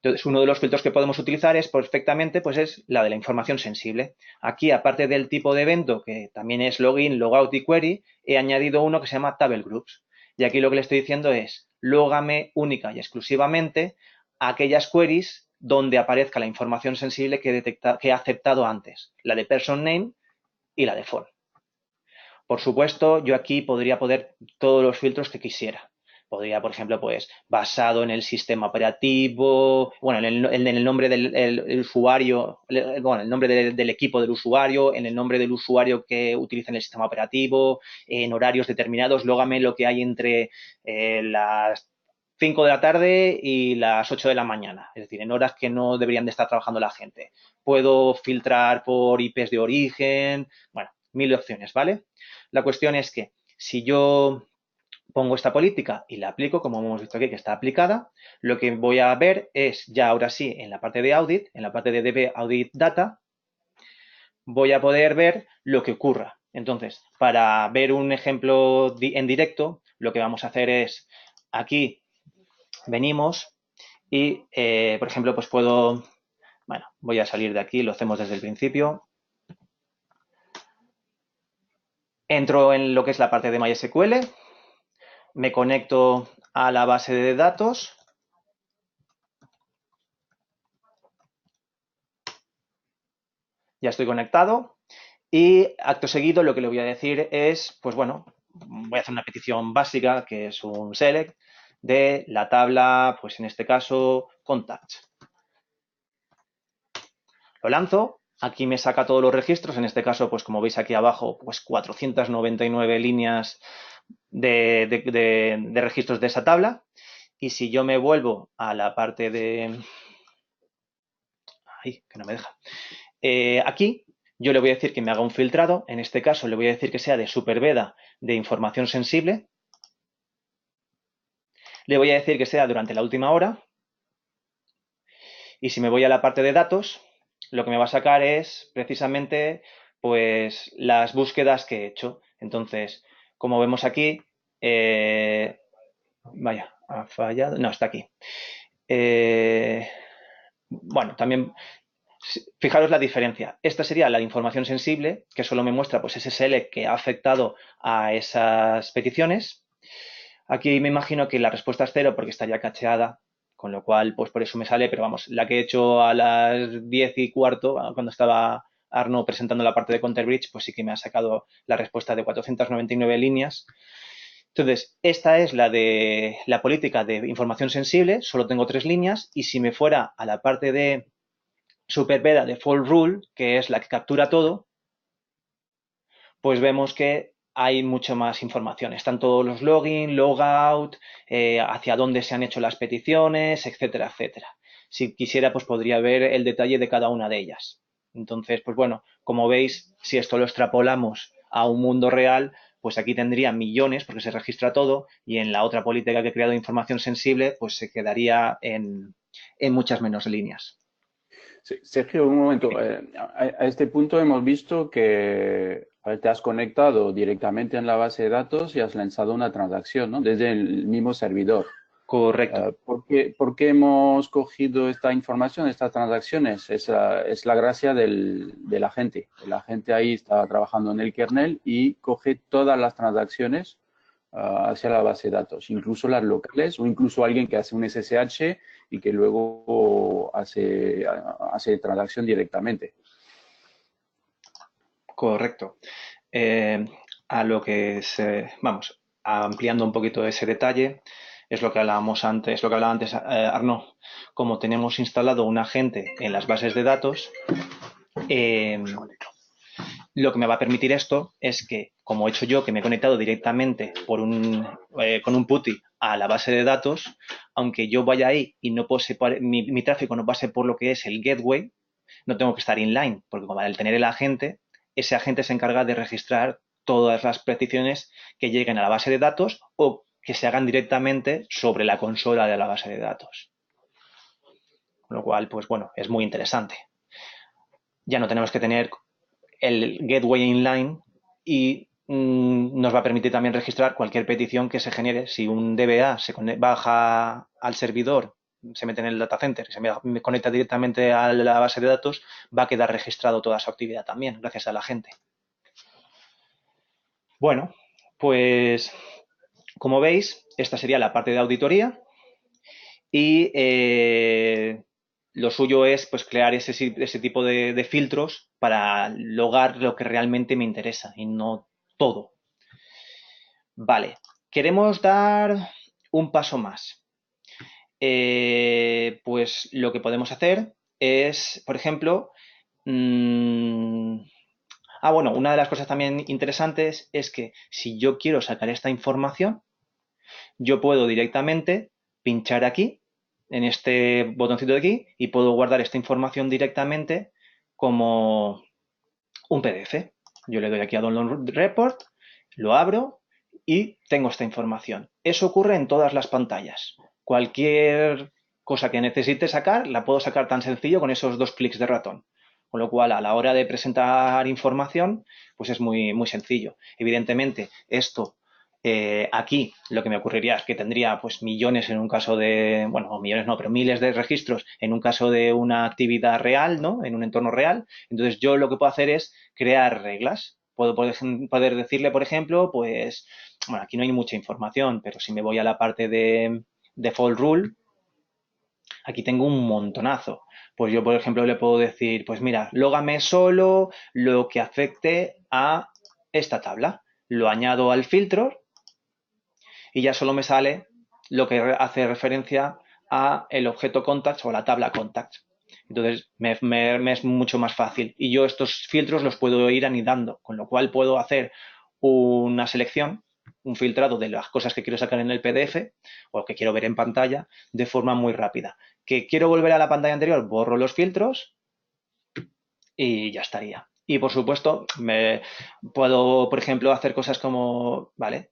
[SPEAKER 1] Entonces, uno de los filtros que podemos utilizar es perfectamente, pues es la de la información sensible. Aquí, aparte del tipo de evento, que también es login, logout y query, he añadido uno que se llama Table Groups. Y aquí lo que le estoy diciendo es, lógame única y exclusivamente aquellas queries donde aparezca la información sensible que he aceptado antes, la de person name y la de phone. Por supuesto, yo aquí podría poner todos los filtros que quisiera. Podría, por ejemplo, pues basado en el sistema operativo, bueno, en el nombre del el usuario, bueno, el nombre del equipo del usuario, en el nombre del usuario que utiliza en el sistema operativo, en horarios determinados, lógame lo que hay entre las 5 de la tarde y las 8 de la mañana, es decir, en horas que no deberían de estar trabajando la gente. Puedo filtrar por IPs de origen, bueno, mil opciones, ¿vale? La cuestión es que si yo pongo esta política y la aplico, como hemos visto aquí que está aplicada, lo que voy a ver es ya ahora sí en la parte de audit, en la parte de DB Audit Data, voy a poder ver lo que ocurra. Entonces, para ver un ejemplo en directo, lo que vamos a hacer es aquí venimos y, por ejemplo, pues puedo, bueno, voy a salir de aquí, lo hacemos desde el principio. Entro en lo que es la parte de MySQL, me conecto a la base de datos. Ya estoy conectado y acto seguido lo que le voy a decir es, pues bueno, voy a hacer una petición básica que es un select de la tabla, pues en este caso, contacts. Lo lanzo, aquí me saca todos los registros, en este caso, pues como veis aquí abajo, pues 499 líneas de registros de esa tabla. Y si yo me vuelvo a la parte de... Ay, que no me deja. Aquí yo le voy a decir que me haga un filtrado, en este caso le voy a decir que sea de superveda de información sensible, le voy a decir que sea durante la última hora y si me voy a la parte de datos, lo que me va a sacar es precisamente pues las búsquedas que he hecho. Entonces, como vemos aquí, vaya, ha fallado, no, está aquí. Bueno, también fijaros la diferencia. Esta sería la información sensible, que solo me muestra pues, ese select que ha afectado a esas peticiones. Aquí me imagino que la respuesta es cero porque estaría cacheada, con lo cual, pues por eso me sale, pero vamos, la que he hecho a las 10:15, cuando estaba Arno presentando la parte de Counter Bridge, pues sí que me ha sacado la respuesta de 499 líneas. Entonces, esta es la de la política de información sensible, solo tengo 3 líneas, y si me fuera a la parte de superveda default rule, que es la que captura todo, pues vemos que hay mucha más información. Están todos los login, logout, hacia dónde se han hecho las peticiones, etcétera, etcétera. Si quisiera, pues podría ver el detalle de cada una de ellas. Entonces, pues bueno, como veis, si esto lo extrapolamos a un mundo real, pues aquí tendría millones porque se registra todo y en la otra política que he creado de información sensible, pues se quedaría en muchas menos líneas.
[SPEAKER 2] Sergio, un momento. A este punto hemos visto que te has conectado directamente en la base de datos y has lanzado una transacción, ¿no? Desde el mismo servidor.
[SPEAKER 1] Correcto.
[SPEAKER 2] ¿Por qué hemos cogido esta información, estas transacciones? Es la gracia de la gente. La gente ahí está trabajando en el kernel y coge todas las transacciones hacia la base de datos, incluso las locales o incluso alguien que hace un SSH y que luego hace transacción directamente.
[SPEAKER 1] Correcto. A lo que vamos, ampliando un poquito ese detalle, es lo que hablábamos antes, lo que hablaba antes Arnaud. Como tenemos instalado un agente en las bases de datos, lo que me va a permitir esto es que, como he hecho yo, que me he conectado directamente con un PuTTY a la base de datos, aunque yo vaya ahí y no pose mi tráfico no pase por lo que es el gateway, no tengo que estar inline, porque como al tener el agente, ese agente se encarga de registrar todas las peticiones que lleguen a la base de datos o que se hagan directamente sobre la consola de la base de datos. Con lo cual, pues bueno, es muy interesante. Ya no tenemos que tener el gateway inline y nos va a permitir también registrar cualquier petición que se genere. Si un DBA se baja al servidor, se mete en el data center, se me conecta directamente a la base de datos, va a quedar registrado toda su actividad también, gracias a la gente. Bueno, pues como veis, esta sería la parte de auditoría y lo suyo es pues crear ese tipo de filtros para logar lo que realmente me interesa y no todo. Vale, queremos dar un paso más. Pues lo que podemos hacer es, por ejemplo, bueno, una de las cosas también interesantes es que si yo quiero sacar esta información, yo puedo directamente pinchar aquí, en este botoncito de aquí, y puedo guardar esta información directamente como un PDF. Yo le doy aquí a Download Report, lo abro y tengo esta información. Eso ocurre en todas las pantallas. Cualquier cosa que necesite sacar, la puedo sacar tan sencillo con esos 2 clics de ratón. Con lo cual, a la hora de presentar información, pues es muy, muy sencillo. Evidentemente, esto aquí lo que me ocurriría es que tendría pues millones en un caso de, bueno, millones no, pero miles de registros en un caso de una actividad real, ¿no? En un entorno real. Entonces yo lo que puedo hacer es crear reglas. Puedo poder decirle, por ejemplo, pues, bueno, aquí no hay mucha información, pero si me voy a la parte de default rule, aquí tengo un montonazo. Pues yo, por ejemplo, le puedo decir, pues mira, lógame solo lo que afecte a esta tabla. Lo añado al filtro y ya solo me sale lo que hace referencia a el objeto contacts o la tabla contacts. Entonces me es mucho más fácil y yo estos filtros los puedo ir anidando, con lo cual puedo hacer una selección, un filtrado de las cosas que quiero sacar en el PDF o que quiero ver en pantalla de forma muy rápida. Que quiero volver a la pantalla anterior, borro los filtros y ya estaría. Y por supuesto, me puedo, por ejemplo, hacer cosas como, vale,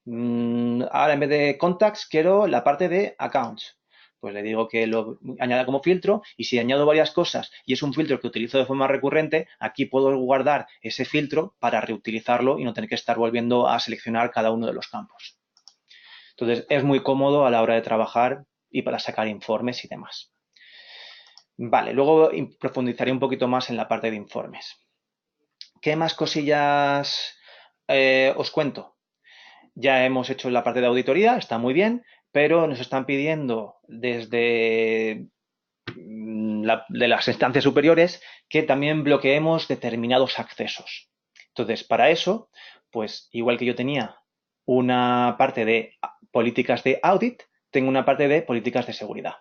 [SPEAKER 1] ahora en vez de contacts quiero la parte de accounts. Pues le digo que lo añada como filtro y si añado varias cosas y es un filtro que utilizo de forma recurrente, aquí puedo guardar ese filtro para reutilizarlo y no tener que estar volviendo a seleccionar cada uno de los campos. Entonces, es muy cómodo a la hora de trabajar y para sacar informes y demás. Vale, luego profundizaré un poquito más en la parte de informes. ¿Qué más cosillas os cuento? Ya hemos hecho la parte de auditoría, está muy bien, pero nos están pidiendo desde de las instancias superiores que también bloqueemos determinados accesos. Entonces, para eso, pues igual que yo tenía una parte de políticas de audit, tengo una parte de políticas de seguridad.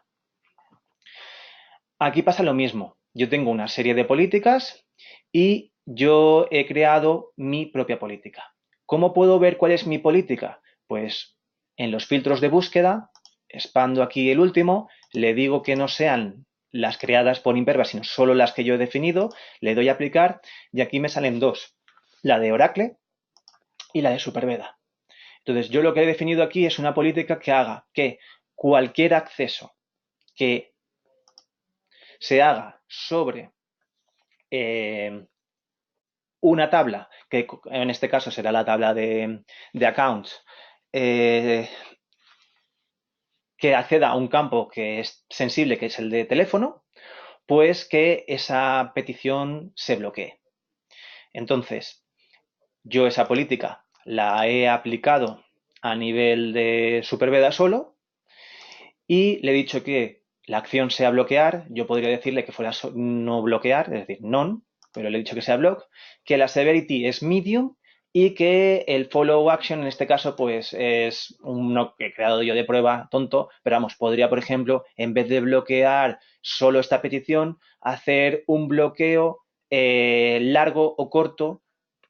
[SPEAKER 1] Aquí pasa lo mismo. Yo tengo una serie de políticas y yo he creado mi propia política. ¿Cómo puedo ver cuál es mi política? Pues en los filtros de búsqueda, expando aquí el último, le digo que no sean las creadas por Imperva, sino solo las que yo he definido, le doy a aplicar y aquí me salen dos, la de Oracle y la de Superbeda. Entonces, yo lo que he definido aquí es una política que haga que cualquier acceso que se haga sobre una tabla, que en este caso será la tabla de accounts, que acceda a un campo que es sensible, que es el de teléfono, pues que esa petición se bloquee. Entonces, yo esa política la he aplicado a nivel de Superbeda solo y le he dicho que la acción sea bloquear, yo podría decirle que fuera no bloquear, es decir, non, pero le he dicho que sea block, que la severity es medium y que el follow action en este caso pues es uno que he creado yo de prueba tonto, pero vamos, podría por ejemplo en vez de bloquear solo esta petición, hacer un bloqueo largo o corto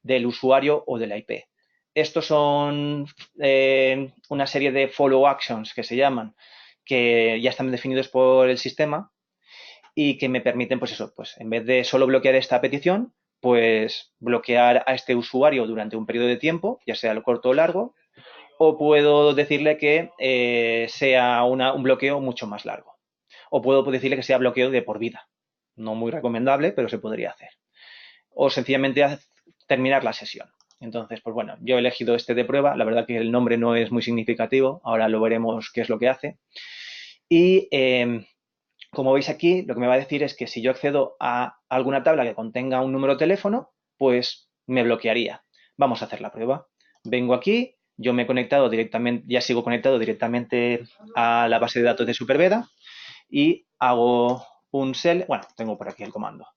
[SPEAKER 1] del usuario o de la IP. Estos son una serie de follow actions que se llaman, que ya están definidos por el sistema y que me permiten, pues eso, pues en vez de solo bloquear esta petición, pues bloquear a este usuario durante un periodo de tiempo, ya sea lo corto o largo, o puedo decirle que sea un bloqueo mucho más largo. O puedo decirle que sea bloqueo de por vida. No muy recomendable, pero se podría hacer. O sencillamente terminar la sesión. Entonces, pues bueno, yo he elegido este de prueba. La verdad que el nombre no es muy significativo. Ahora lo veremos qué es lo que hace. Y como veis aquí, lo que me va a decir es que si yo accedo a alguna tabla que contenga un número de teléfono, pues me bloquearía. Vamos a hacer la prueba. Vengo aquí, yo me he conectado directamente, ya sigo conectado directamente a la base de datos de Superbeda y hago un select, bueno, tengo por aquí el comando.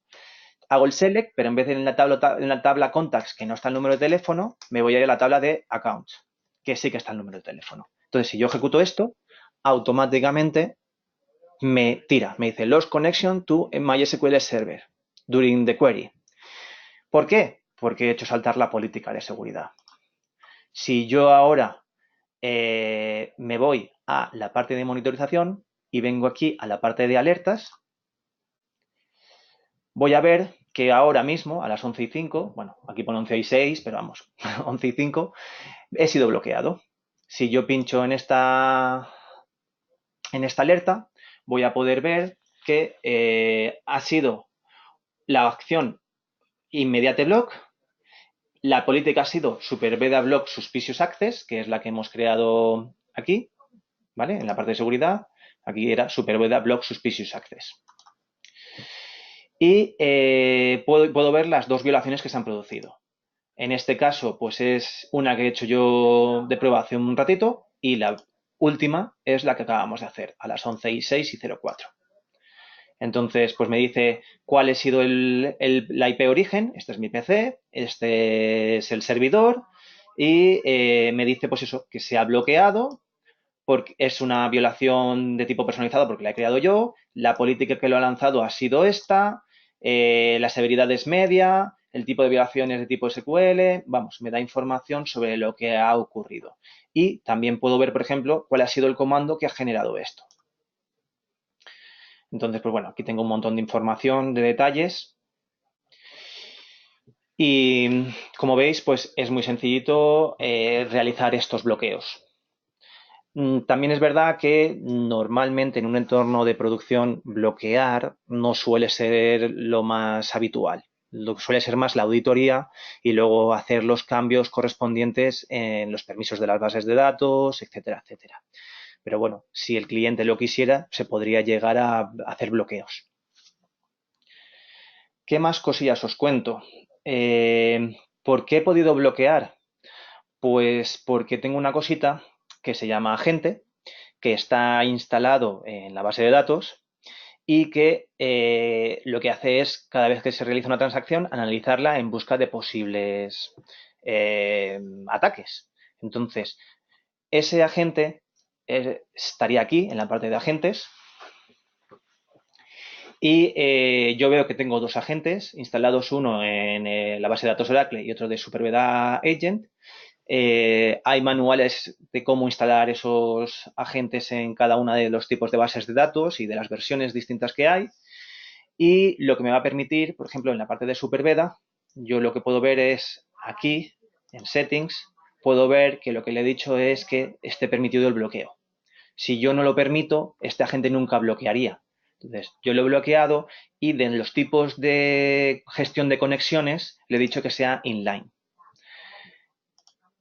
[SPEAKER 1] Hago el select, pero en vez de en la tabla contacts, que no está el número de teléfono, me voy a ir a la tabla de accounts, que sí que está el número de teléfono. Entonces, si yo ejecuto esto, automáticamente me tira, me dice lost connection to MySQL server during the query. ¿Por qué? Porque he hecho saltar la política de seguridad. Si yo ahora me voy a la parte de monitorización y vengo aquí a la parte de alertas, voy a ver que ahora mismo, a las 11:05, bueno, aquí pone 11:06, pero vamos, 11:05, he sido bloqueado. Si yo pincho en esta alerta, voy a poder ver que ha sido la acción immediate block, la política ha sido superbeda block suspicious access, que es la que hemos creado aquí, ¿vale? En la parte de seguridad, aquí era superbeda block suspicious access. Y puedo ver las dos violaciones que se han producido. En este caso, pues es una que he hecho yo de prueba hace un ratito y la última es la que acabamos de hacer a las 11:06 y 04. Entonces, pues me dice cuál ha sido la IP origen, este es mi PC, este es el servidor y me dice pues eso, que se ha bloqueado porque es una violación de tipo personalizado porque la he creado yo, la política que lo ha lanzado ha sido esta, la severidad es media, el tipo de violación es de tipo SQL, vamos, me da información sobre lo que ha ocurrido. Y también puedo ver, por ejemplo, cuál ha sido el comando que ha generado esto. Entonces, pues bueno, aquí tengo un montón de información, de detalles. Y como veis, pues es muy sencillito realizar estos bloqueos. También es verdad que normalmente en un entorno de producción bloquear no suele ser lo más habitual. Lo que suele ser más la auditoría y luego hacer los cambios correspondientes en los permisos de las bases de datos, etcétera, etcétera. Pero bueno, si el cliente lo quisiera, se podría llegar a hacer bloqueos. ¿Qué más cosillas os cuento? ¿Por qué he podido bloquear? Pues porque tengo una cosita que se llama agente, que está instalado en la base de datos y que lo que hace es, cada vez que se realiza una transacción, analizarla en busca de posibles ataques. Entonces, ese agente estaría aquí, en la parte de agentes, y yo veo que tengo dos agentes instalados, uno en la base de datos Oracle y otro de Superbeda Agent. Hay manuales de cómo instalar esos agentes en cada una de los tipos de bases de datos y de las versiones distintas que hay. Y lo que me va a permitir, por ejemplo, en la parte de Superbeda, yo lo que puedo ver es aquí, en Settings, puedo ver que lo que le he dicho es que esté permitido el bloqueo. Si yo no lo permito, este agente nunca bloquearía. Entonces, yo lo he bloqueado y de los tipos de gestión de conexiones le he dicho que sea inline.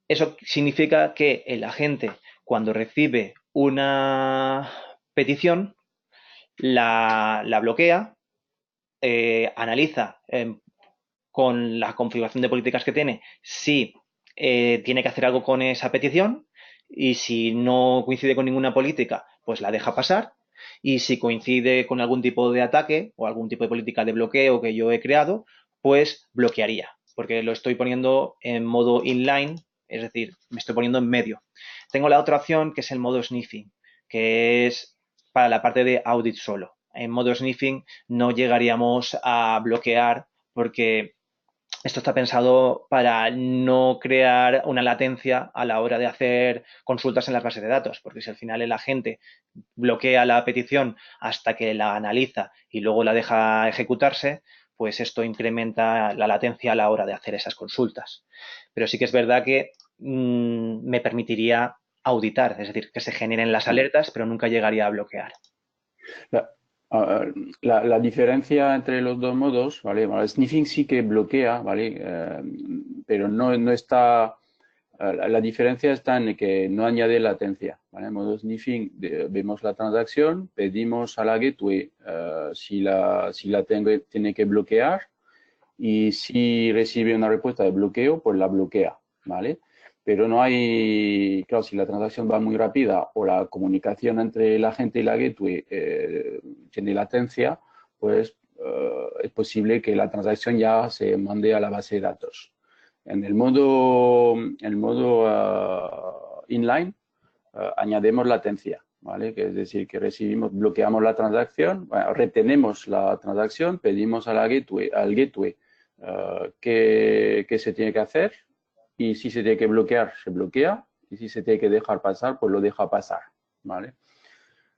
[SPEAKER 1] Eso significa que el agente, cuando recibe una petición, la bloquea, analiza con la configuración de políticas que tiene si tiene que hacer algo con esa petición y si no coincide con ninguna política, pues la deja pasar. Y si coincide con algún tipo de ataque o algún tipo de política de bloqueo que yo he creado, pues bloquearía, porque lo estoy poniendo en modo inline, es decir, me estoy poniendo en medio. Tengo la otra opción que es el modo sniffing, que es para la parte de audit solo. En modo sniffing no llegaríamos a bloquear porque esto está pensado para no crear una latencia a la hora de hacer consultas en las bases de datos, porque si al final el agente bloquea la petición hasta que la analiza y luego la deja ejecutarse, pues esto incrementa la latencia a la hora de hacer esas consultas. Pero sí que es verdad que me permitiría auditar, es decir, que se generen las alertas, pero nunca llegaría a bloquear.
[SPEAKER 2] La, la diferencia entre los dos modos, ¿vale? Bueno, el sniffing sí que bloquea, ¿vale? Pero no está... La diferencia está en que no añade latencia, ¿vale? En modo sniffing vemos la transacción, pedimos a la gateway si la tiene que bloquear y si recibe una respuesta de bloqueo, pues la bloquea, ¿vale? Pero no hay, claro, si la transacción va muy rápida o la comunicación entre la gente y la gateway tiene latencia, pues es posible que la transacción ya se mande a la base de datos. En el modo inline, añadimos latencia, ¿vale? Que es decir, que bloqueamos la transacción, bueno, retenemos la transacción, pedimos al gateway qué se tiene que hacer, y si se tiene que bloquear, se bloquea, y si se tiene que dejar pasar, pues lo deja pasar, ¿vale?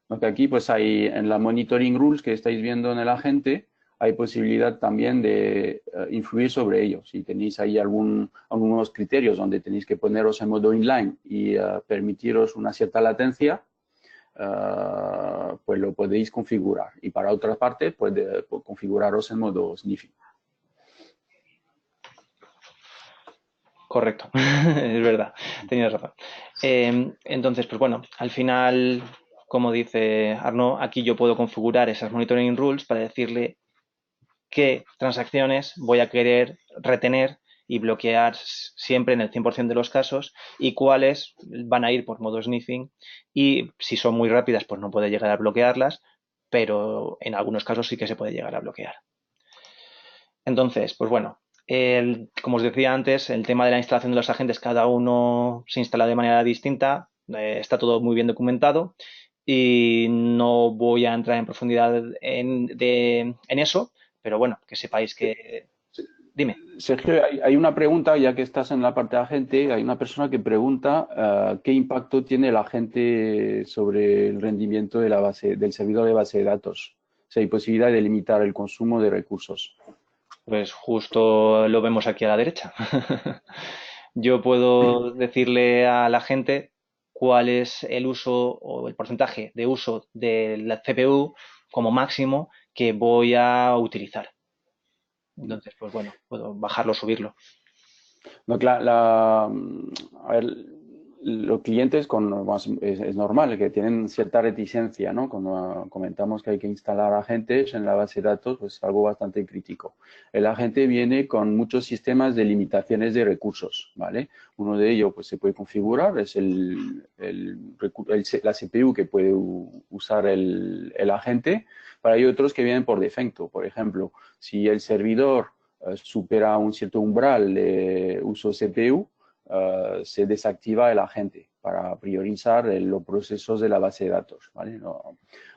[SPEAKER 2] Aunque aquí, pues hay, en la monitoring rules que estáis viendo en el agente, hay posibilidad también de influir sobre ellos. Si tenéis ahí algunos criterios donde tenéis que poneros en modo inline y permitiros una cierta latencia, pues lo podéis configurar. Y para otra parte, puede configuraros en modo sniffing.
[SPEAKER 1] Correcto, es verdad, tenías razón. Entonces, pues bueno, al final, como dice Arnaud, aquí yo puedo configurar esas monitoring rules para decirle qué transacciones voy a querer retener y bloquear siempre en el 100% de los casos y cuáles van a ir por modo sniffing y si son muy rápidas pues no puede llegar a bloquearlas, pero en algunos casos sí que se puede llegar a bloquear. Entonces, pues bueno, como os decía antes, el tema de la instalación de los agentes, cada uno se instala de manera distinta, está todo muy bien documentado y no voy a entrar en profundidad en eso, pero bueno, que sepáis que... Dime.
[SPEAKER 2] Sergio, hay una pregunta, ya que estás en la parte de agente, hay una persona que pregunta qué impacto tiene el agente sobre el rendimiento de del servidor de base de datos. Si hay posibilidad de limitar el consumo de recursos.
[SPEAKER 1] Pues justo lo vemos aquí a la derecha. Yo puedo decirle a la gente cuál es el uso o el porcentaje de uso de la CPU como máximo que voy a utilizar. Entonces, pues bueno, puedo bajarlo o subirlo.
[SPEAKER 2] No, a ver, los clientes es normal que tienen cierta reticencia, ¿no? Cuando comentamos que hay que instalar agentes en la base de datos, pues es algo bastante crítico. El agente viene con muchos sistemas de limitaciones de recursos, ¿vale? Uno de ellos, pues se puede configurar, es la CPU que puede usar el agente, pero hay otros que vienen por defecto. Por ejemplo, si el servidor supera un cierto umbral de uso CPU, se desactiva el agente para priorizar los procesos de la base de datos, ¿vale?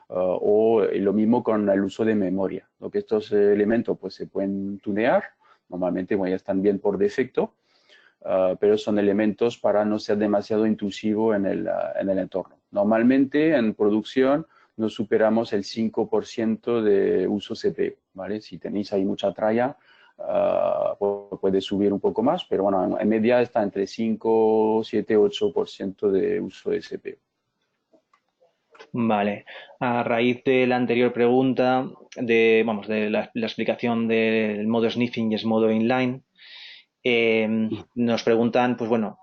[SPEAKER 2] O lo mismo con el uso de memoria. Lo que estos elementos pues, se pueden tunear, normalmente ya están bien por defecto, pero son elementos para no ser demasiado intrusivo en el entorno. Normalmente en producción no superamos el 5% de uso CPU, ¿vale? Si tenéis ahí mucha tralla, puede subir un poco más, pero bueno, en media está entre 5, 7, 8% de uso de CPU.
[SPEAKER 1] Vale. A raíz de la anterior pregunta, de la explicación del modo sniffing y el modo inline, nos preguntan, pues bueno,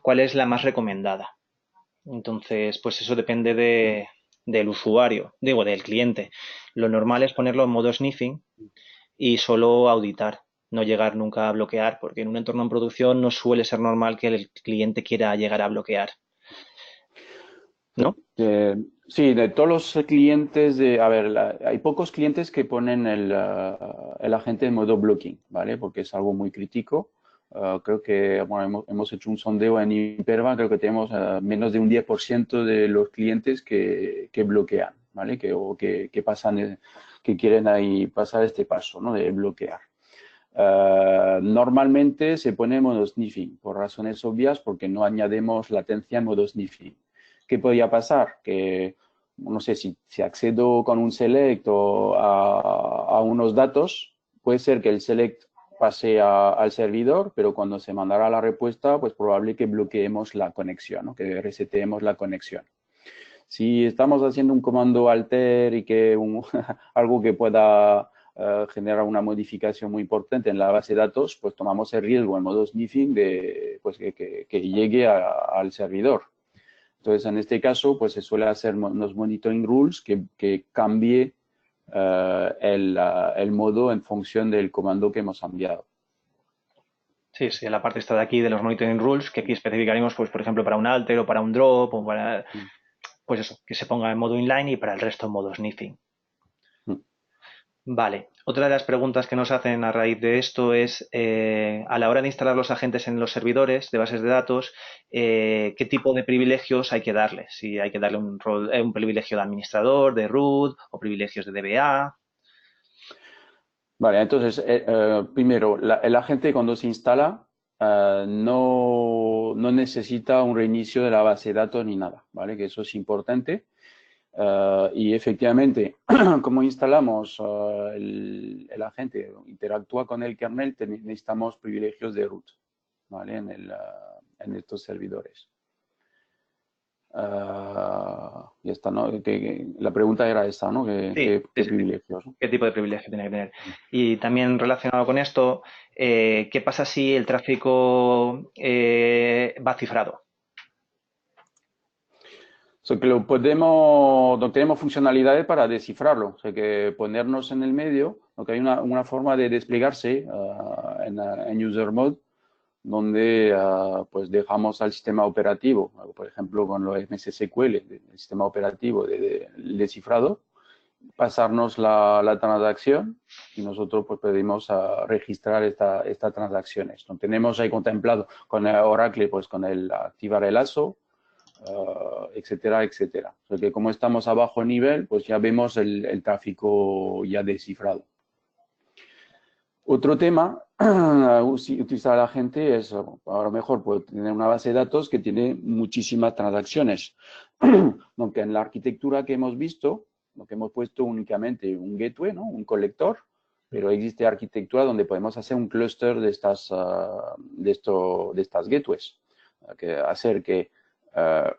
[SPEAKER 1] ¿cuál es la más recomendada? Entonces, pues eso depende del usuario, digo, del cliente. Lo normal es ponerlo en modo sniffing y solo auditar, no llegar nunca a bloquear, porque en un entorno en producción no suele ser normal que el cliente quiera llegar a bloquear, ¿no?
[SPEAKER 2] Sí, de todos los clientes, a ver, hay pocos clientes que ponen el agente en modo blocking, ¿vale? Porque es algo muy crítico. Creo que bueno, hemos hecho un sondeo en Imperva, creo que tenemos menos de un 10% de los clientes que bloquean, ¿vale? Que pasan, que quieren ahí pasar este paso, ¿no? De bloquear. Normalmente se pone en modo sniffing, por razones obvias, porque no añadimos latencia en modo sniffing. ¿Qué podría pasar? Que, no sé, si accedo con un select o a unos datos, puede ser que el select pase al servidor, pero cuando se mandará la respuesta, pues probable que bloqueemos la conexión, ¿no? Que reseteemos la conexión. Si estamos haciendo un comando alter y que algo que pueda generar una modificación muy importante en la base de datos, pues tomamos el riesgo en modo sniffing de pues, que llegue al servidor. Entonces, en este caso, pues se suele hacer unos monitoring rules que cambie el modo en función del comando que hemos enviado.
[SPEAKER 1] Sí, sí, la parte está de aquí de los monitoring rules, que aquí especificaremos, pues, por ejemplo, para un alter o para un drop o para, pues eso, que se ponga en modo inline y para el resto en modo sniffing. Vale. Otra de las preguntas que nos hacen a raíz de esto es, a la hora de instalar los agentes en los servidores de bases de datos, ¿qué tipo de privilegios hay que darle? Si hay que darle un rol, un privilegio de administrador, de root o privilegios de DBA.
[SPEAKER 2] Vale, entonces, primero, el agente cuando se instala no necesita un reinicio de la base de datos ni nada, ¿vale? Que eso es importante. Y efectivamente, como instalamos el agente, interactúa con el kernel, necesitamos privilegios de root, ¿vale? En estos servidores. Ya está, ¿no? La pregunta era esa, ¿no?
[SPEAKER 1] Sí, sí,
[SPEAKER 2] ¿Qué
[SPEAKER 1] sí, sí.
[SPEAKER 2] privilegios? ¿No?
[SPEAKER 1] ¿Qué tipo de privilegio tiene que tener? Y también relacionado con esto, ¿qué pasa si el tráfico va cifrado?
[SPEAKER 2] O sea, que lo podemos, no tenemos funcionalidades para descifrarlo. O sea, que ponernos en el medio, lo que hay una forma de desplegarse en user mode, donde pues dejamos al sistema operativo, por ejemplo, con los MSSQL, el sistema operativo el descifrado, pasarnos la transacción y nosotros pues podemos registrar estas transacciones. No tenemos ahí contemplado con el Oracle, pues con el activar el ASO, etcétera, etcétera. O sea que como estamos a bajo nivel, pues ya vemos el tráfico ya descifrado. Otro tema, si utilizar a la gente es, a lo mejor puede tener una base de datos que tiene muchísimas transacciones, aunque en la arquitectura que hemos visto, lo que hemos puesto únicamente un gateway, ¿no? Un colector, pero existe arquitectura donde podemos hacer un clúster de estas gateways, que hacer que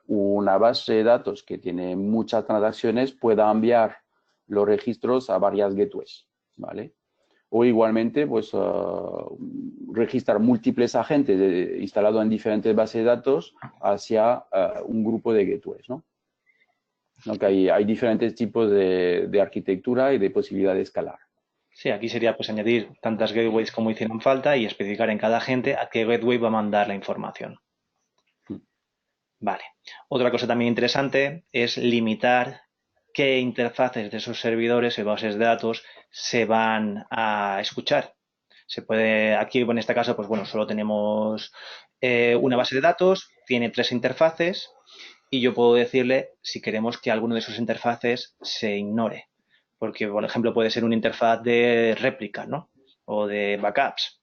[SPEAKER 2] una base de datos que tiene muchas transacciones pueda enviar los registros a varias gateways, ¿vale? O igualmente, pues, registrar múltiples agentes instalados en diferentes bases de datos hacia un grupo de gateways, ¿no? Que hay diferentes tipos de arquitectura y de posibilidad de escalar.
[SPEAKER 1] Sí, aquí sería pues añadir tantas gateways como hicieran falta y especificar en cada agente a qué gateway va a mandar la información. Vale. Otra cosa también interesante es limitar qué interfaces de esos servidores y bases de datos se van a escuchar. Se puede, aquí en este caso, pues bueno, solo tenemos una base de datos, tiene tres interfaces y yo puedo decirle si queremos que alguno de esos interfaces se ignore. Porque, por ejemplo, puede ser una interfaz de réplica, ¿no? O de backups.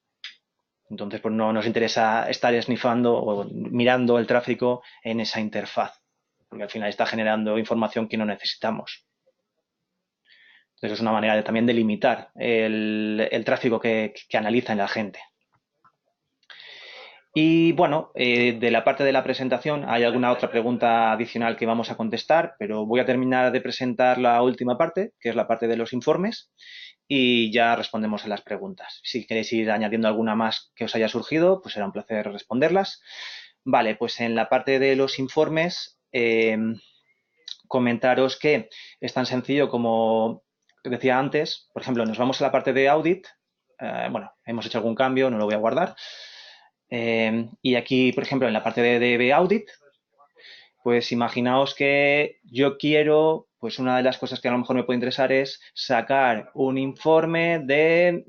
[SPEAKER 1] Entonces, pues no nos interesa estar snifando o mirando el tráfico en esa interfaz, porque al final está generando información que no necesitamos. Entonces, es una manera también de limitar el tráfico que analiza en la gente. Y bueno, de la parte de la presentación hay alguna otra pregunta adicional que vamos a contestar, pero voy a terminar de presentar la última parte, que es la parte de los informes, y ya respondemos a las preguntas. Si queréis ir añadiendo alguna más que os haya surgido, pues será un placer responderlas. Vale, pues en la parte de los informes, comentaros que es tan sencillo como decía antes. Por ejemplo, nos vamos a la parte de audit. Bueno, hemos hecho algún cambio, no lo voy a guardar. Y aquí, por ejemplo, en la parte de DB Audit, pues imaginaos que yo quiero, pues una de las cosas que a lo mejor me puede interesar es sacar un informe de,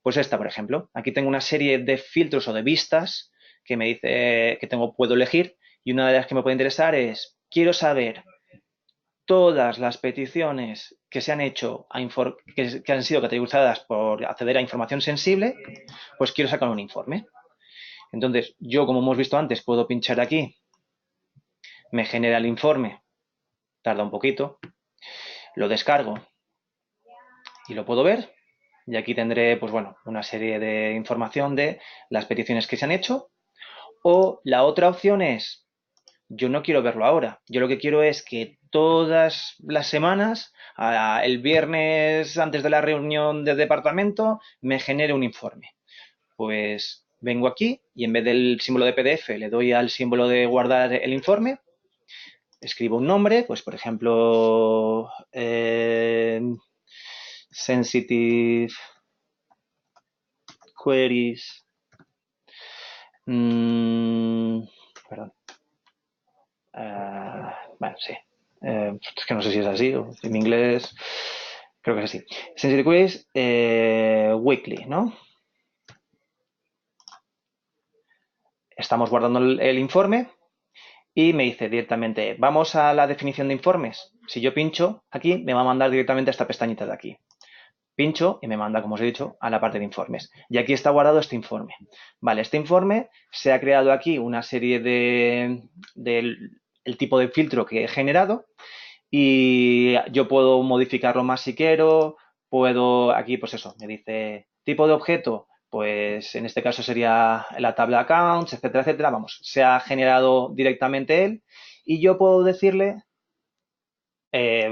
[SPEAKER 1] pues esta, por ejemplo. Aquí tengo una serie de filtros o de vistas que me dice que puedo elegir y una de las que me puede interesar es, quiero saber todas las peticiones que se han hecho, que han sido categorizadas por acceder a información sensible, pues quiero sacar un informe. Entonces, yo, como hemos visto antes, puedo pinchar aquí, me genera el informe, tarda un poquito, lo descargo y lo puedo ver. Y aquí tendré, pues bueno, una serie de información de las peticiones que se han hecho. O la otra opción es, yo no quiero verlo ahora. Yo lo que quiero es que todas las semanas, el viernes antes de la reunión del departamento, me genere un informe. Pues vengo aquí y en vez del símbolo de PDF le doy al símbolo de guardar el informe, escribo un nombre, pues por ejemplo, sensitive queries, perdón, bueno, sí, es que no sé si es así o en inglés, Creo que es así. Send request weekly, ¿no? Estamos guardando el informe y me dice directamente, vamos a la definición de informes. Si yo pincho aquí, me va a mandar directamente a esta pestañita de aquí. Pincho y me manda, como os he dicho, a la parte de informes. Y aquí está guardado este informe. Vale, este informe se ha creado aquí una serie el tipo de filtro que he generado y yo puedo modificarlo más si quiero. Puedo, aquí pues eso, me dice tipo de objeto, pues en este caso sería la tabla accounts, etcétera, etcétera. Vamos, se ha generado directamente él y yo puedo decirle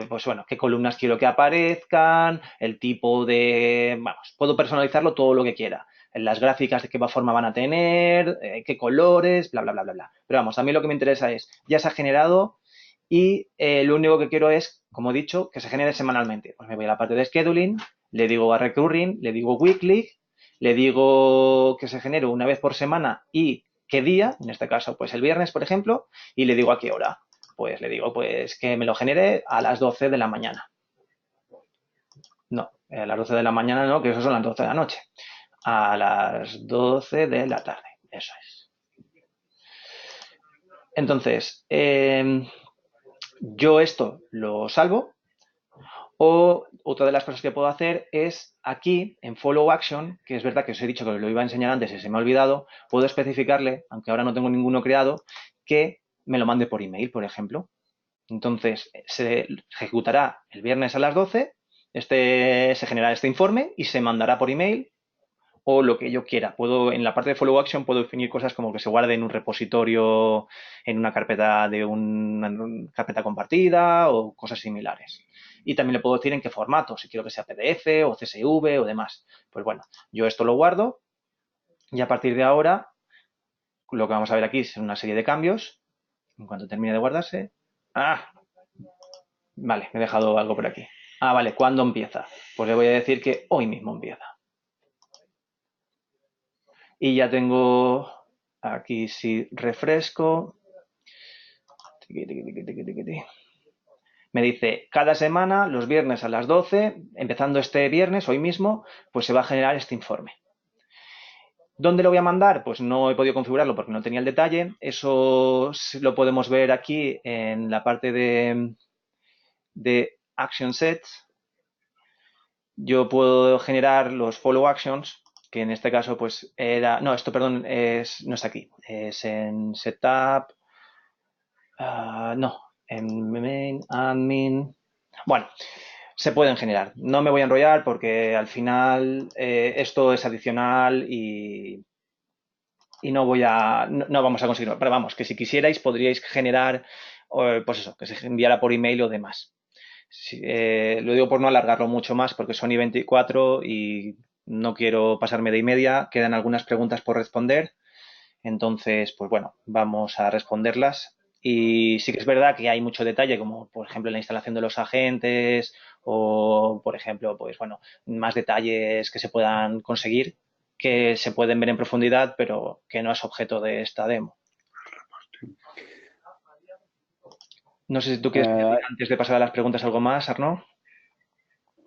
[SPEAKER 1] pues bueno, qué columnas quiero que aparezcan, el tipo de... Vamos, puedo personalizarlo todo lo que quiera. Las gráficas de qué forma van a tener, qué colores, bla, bla, bla, bla, bla. Pero vamos, a mí lo que me interesa es, ya se ha generado y lo único que quiero es, como he dicho, que se genere semanalmente. Pues me voy a la parte de scheduling, le digo a recurring, le digo weekly, le digo que se genere una vez por semana y qué día, en este caso, pues el viernes, por ejemplo, y le digo a qué hora. Pues le digo, pues que me lo genere a las 12 de la mañana. No, a las 12 de la mañana no, que eso son las 12 de la noche. A las 12 de la tarde, eso es. Entonces, yo esto lo salvo o otra de las cosas que puedo hacer es aquí en Follow Action, que es verdad que os he dicho que lo iba a enseñar antes y se me ha olvidado, puedo especificarle, aunque ahora no tengo ninguno creado, que me lo mande por email, por ejemplo. Entonces, se ejecutará el viernes a las 12, se generará este informe y se mandará por email o lo que yo quiera. Puedo, en la parte de Follow Action, puedo definir cosas como que se guarde en un repositorio, en una carpeta de una carpeta compartida o cosas similares. Y también le puedo decir en qué formato, si quiero que sea PDF o CSV o demás. Pues bueno, yo esto lo guardo y a partir de ahora, lo que vamos a ver aquí es una serie de cambios. En cuanto termine de guardarse. ¡Ah! Vale, me he dejado algo por aquí. Ah, vale, ¿cuándo empieza? Pues le voy a decir que hoy mismo empieza. Y ya tengo aquí, si refresco, me dice, cada semana, los viernes a las 12, empezando este viernes, hoy mismo, pues se va a generar este informe. ¿Dónde lo voy a mandar? Pues no he podido configurarlo porque no tenía el detalle. Eso lo podemos ver aquí en la parte de Action Sets. Yo puedo generar los follow actions, que en este caso pues era, no, esto perdón, no es aquí, es en setup, no, en main, admin, bueno, se pueden generar. No me voy a enrollar porque al final esto es adicional y no no vamos a conseguirlo. Pero vamos, que si quisierais podríais generar, pues eso, que se enviara por email o demás. Sí, lo digo por no alargarlo mucho más porque son I24 y no quiero pasarme de y media. Quedan algunas preguntas por responder. Entonces, pues bueno, vamos a responderlas. Y sí que es verdad que hay mucho detalle, como por ejemplo la instalación de los agentes o, por ejemplo, pues bueno, más detalles que se puedan conseguir, que se pueden ver en profundidad, pero que no es objeto de esta demo. No sé si tú quieres
[SPEAKER 2] Eh,
[SPEAKER 1] añadir antes de pasar a las preguntas algo más, Arnaud.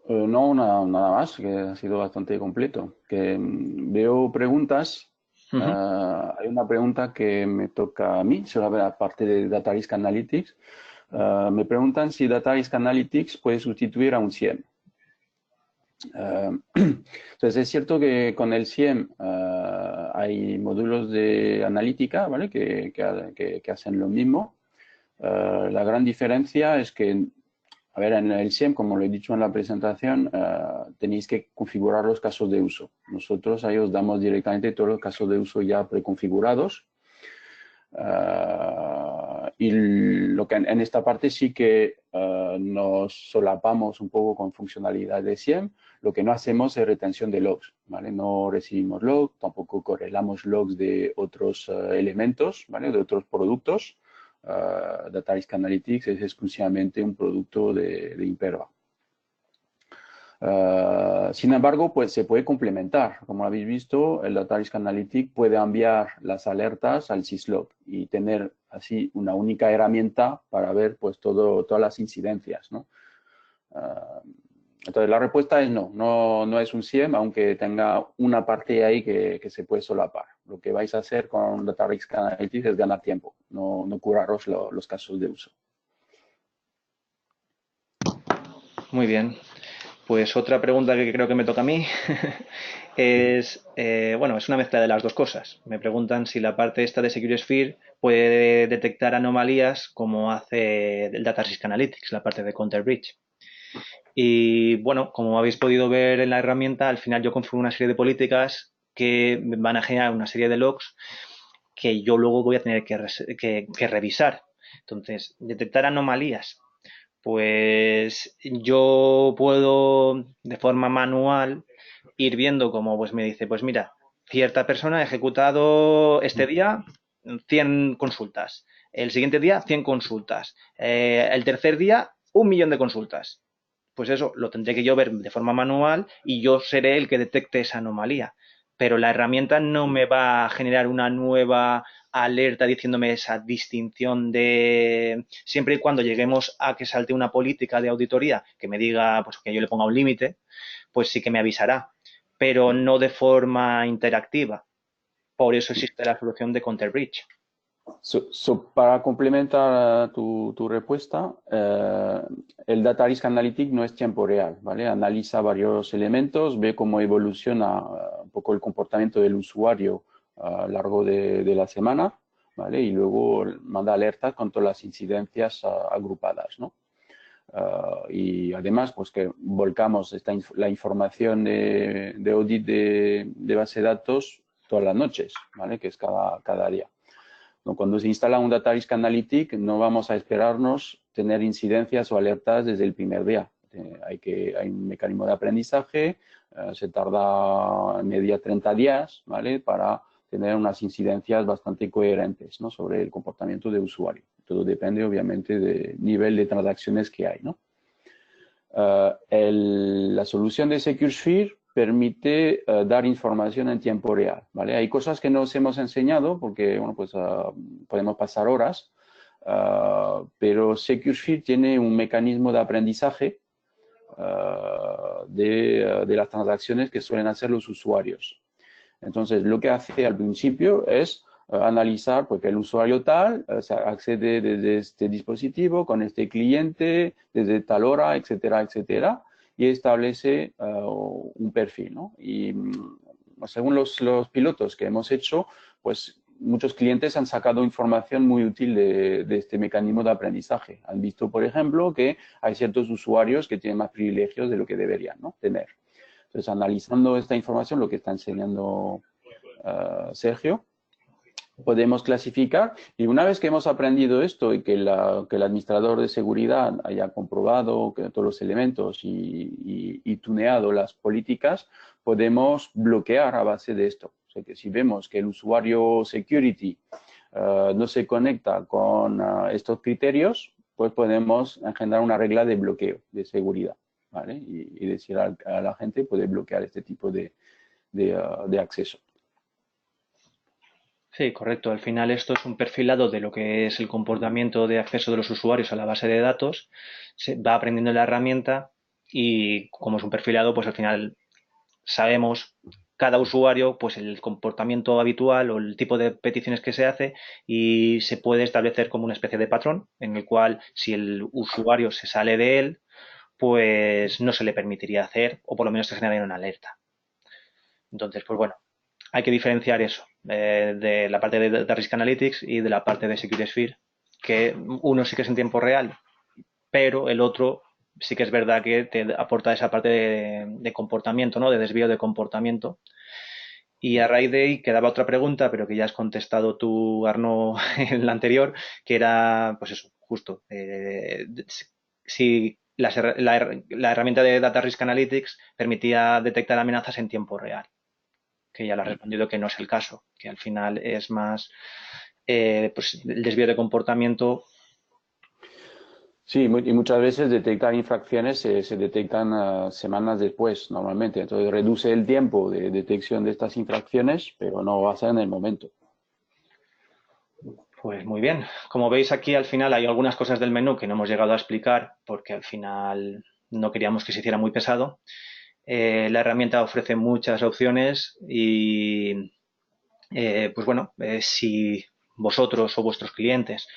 [SPEAKER 2] no, nada más, que ha sido bastante completo. Que veo preguntas.
[SPEAKER 1] Ujú.
[SPEAKER 2] Hay una pregunta que me toca a mí, sobre la parte de Data Risk Analytics. Me preguntan si Data Risk Analytics puede sustituir a un SIEM. Entonces, es cierto que con el SIEM hay módulos de analítica, ¿vale? Que hacen lo mismo. La gran diferencia es que, a ver, en el SIEM, como lo he dicho en la presentación, tenéis que configurar los casos de uso. Nosotros ahí os damos directamente todos los casos de uso ya preconfigurados. Y lo que en esta parte sí que nos solapamos un poco con funcionalidad de SIEM. Lo que no hacemos es retención de logs, ¿vale? No recibimos logs, tampoco correlamos logs de otros elementos, ¿vale? De otros productos. Data Risk Analytics es exclusivamente un producto de Imperva. Sin embargo, pues se puede complementar. Como habéis visto, el Data Risk Analytics puede enviar las alertas al syslog y tener así una única herramienta para ver pues todas las incidencias, ¿no? Entonces, la respuesta es no, no es un SIEM, aunque tenga una parte ahí que se puede solapar. Lo que vais a hacer con Data Risk Analytics es ganar tiempo, no curaros los casos de uso.
[SPEAKER 1] Muy bien. Pues otra pregunta que creo que me toca a mí es, bueno, es una mezcla de las dos cosas. Me preguntan si la parte esta de SecureSphere puede detectar anomalías como hace el Data Risk Analytics, la parte de Counter Breach. Y bueno, como habéis podido ver en la herramienta, al final yo configuro una serie de políticas que van a generar una serie de logs que yo luego voy a tener que revisar. Entonces, detectar anomalías. Pues yo puedo de forma manual ir viendo como pues me dice, pues mira, cierta persona ha ejecutado este día 100 consultas, el siguiente día 100 consultas, el tercer día 1 millón de consultas. Pues eso lo tendré que yo ver de forma manual y yo seré el que detecte esa anomalía. Pero la herramienta no me va a generar una nueva alerta diciéndome esa distinción de siempre y cuando lleguemos a que salte una política de auditoría que me diga pues que yo le ponga un límite, pues sí que me avisará, pero no de forma interactiva. Por eso existe la solución de Counter Breach.
[SPEAKER 2] Para complementar tu respuesta, el Data Risk Analytics no es tiempo real, ¿vale? Analiza varios elementos, ve cómo evoluciona un poco el comportamiento del usuario a lo largo de la semana, ¿vale? Y luego manda alertas con todas las incidencias agrupadas, ¿no? Y además, pues que volcamos la información de audit de base de datos todas las noches, ¿vale? Que es cada día. Cuando se instala un Data Risk Analytic, no vamos a esperarnos tener incidencias o alertas desde el primer día. Hay un mecanismo de aprendizaje, se tarda media 30 días, ¿vale? Para tener unas incidencias bastante coherentes, ¿no? Sobre el comportamiento de usuario. Todo depende, obviamente, del nivel de transacciones que hay, ¿no? La solución de SecureSphere permite dar información en tiempo real, ¿vale? Hay cosas que nos hemos enseñado porque, bueno, pues podemos pasar horas, pero SecureSphere tiene un mecanismo de aprendizaje de las transacciones que suelen hacer los usuarios. Entonces, lo que hace al principio es analizar porque el usuario tal accede desde este dispositivo con este cliente desde tal hora, etcétera, etcétera, y establece un perfil, ¿no? Y según los pilotos que hemos hecho, pues muchos clientes han sacado información muy útil de este mecanismo de aprendizaje. Han visto, por ejemplo, que hay ciertos usuarios que tienen más privilegios de lo que deberían, ¿no? Tener. Entonces, analizando esta información, lo que está enseñando Sergio, podemos clasificar y una vez que hemos aprendido esto y que el administrador de seguridad haya comprobado que todos los elementos y tuneado las políticas, podemos bloquear a base de esto. O sea que si vemos que el usuario security no se conecta con estos criterios, pues podemos engendrar una regla de bloqueo de seguridad, ¿vale? Y decir a la gente puede bloquear este tipo de acceso.
[SPEAKER 1] Sí, correcto. Al final esto es un perfilado de lo que es el comportamiento de acceso de los usuarios a la base de datos. Se va aprendiendo la herramienta y como es un perfilado, pues al final sabemos cada usuario, pues el comportamiento habitual o el tipo de peticiones que se hace y se puede establecer como una especie de patrón en el cual si el usuario se sale de él, pues no se le permitiría hacer o por lo menos se generaría una alerta. Entonces, pues bueno, hay que diferenciar eso de la parte de Data Risk Analytics y de la parte de SecureSphere, que uno sí que es en tiempo real, pero el otro sí que es verdad que te aporta esa parte de comportamiento, ¿no? De desvío de comportamiento. Y a raíz de ahí quedaba otra pregunta, pero que ya has contestado tú, Arno, en la anterior, que era, pues eso, justo, si la herramienta de Data Risk Analytics permitía detectar amenazas en tiempo real, que ya le has respondido que no es el caso, que al final es más pues el desvío de comportamiento.
[SPEAKER 2] Sí, y muchas veces detectar infracciones se detectan semanas después, normalmente. Entonces reduce el tiempo de detección de estas infracciones, pero no va a ser en el momento.
[SPEAKER 1] Pues muy bien. Como veis aquí al final hay algunas cosas del menú que no hemos llegado a explicar porque al final no queríamos que se hiciera muy pesado. La herramienta ofrece muchas opciones y, pues bueno, si vosotros o vuestros clientes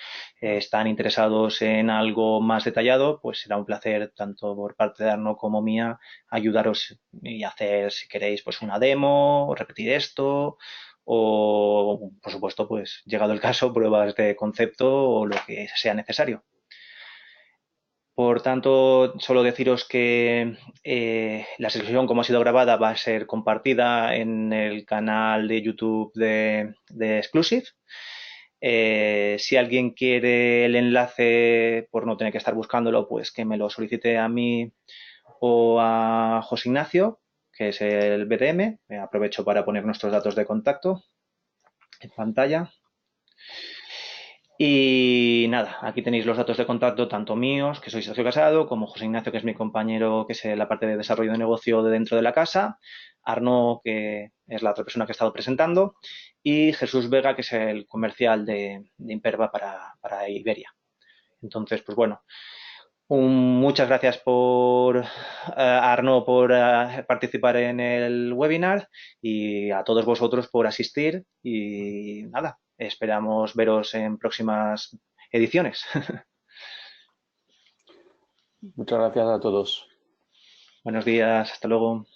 [SPEAKER 1] están interesados en algo más detallado, pues será un placer, tanto por parte de Arno como mía, ayudaros y hacer, si queréis, pues una demo, o repetir esto, o, por supuesto, pues llegado el caso, pruebas de concepto o lo que sea necesario. Por tanto, solo deciros que la sesión, como ha sido grabada, va a ser compartida en el canal de YouTube de Exclusive. Si alguien quiere el enlace, por no tener que estar buscándolo, pues que me lo solicite a mí o a José Ignacio, que es el BDM. Aprovecho para poner nuestros datos de contacto en pantalla. Y nada, aquí tenéis los datos de contacto tanto míos, que soy Sergio Casado, como José Ignacio, que es mi compañero, que es la parte de desarrollo de negocio de dentro de la casa, Arnaud, que es la otra persona que he estado presentando, y Jesús Vega, que es el comercial de Imperva para Iberia. Entonces, pues bueno, muchas gracias a Arnaud por participar en el webinar y a todos vosotros por asistir y nada, esperamos veros en próximas ediciones.
[SPEAKER 2] Muchas gracias a todos.
[SPEAKER 1] Buenos días, hasta luego.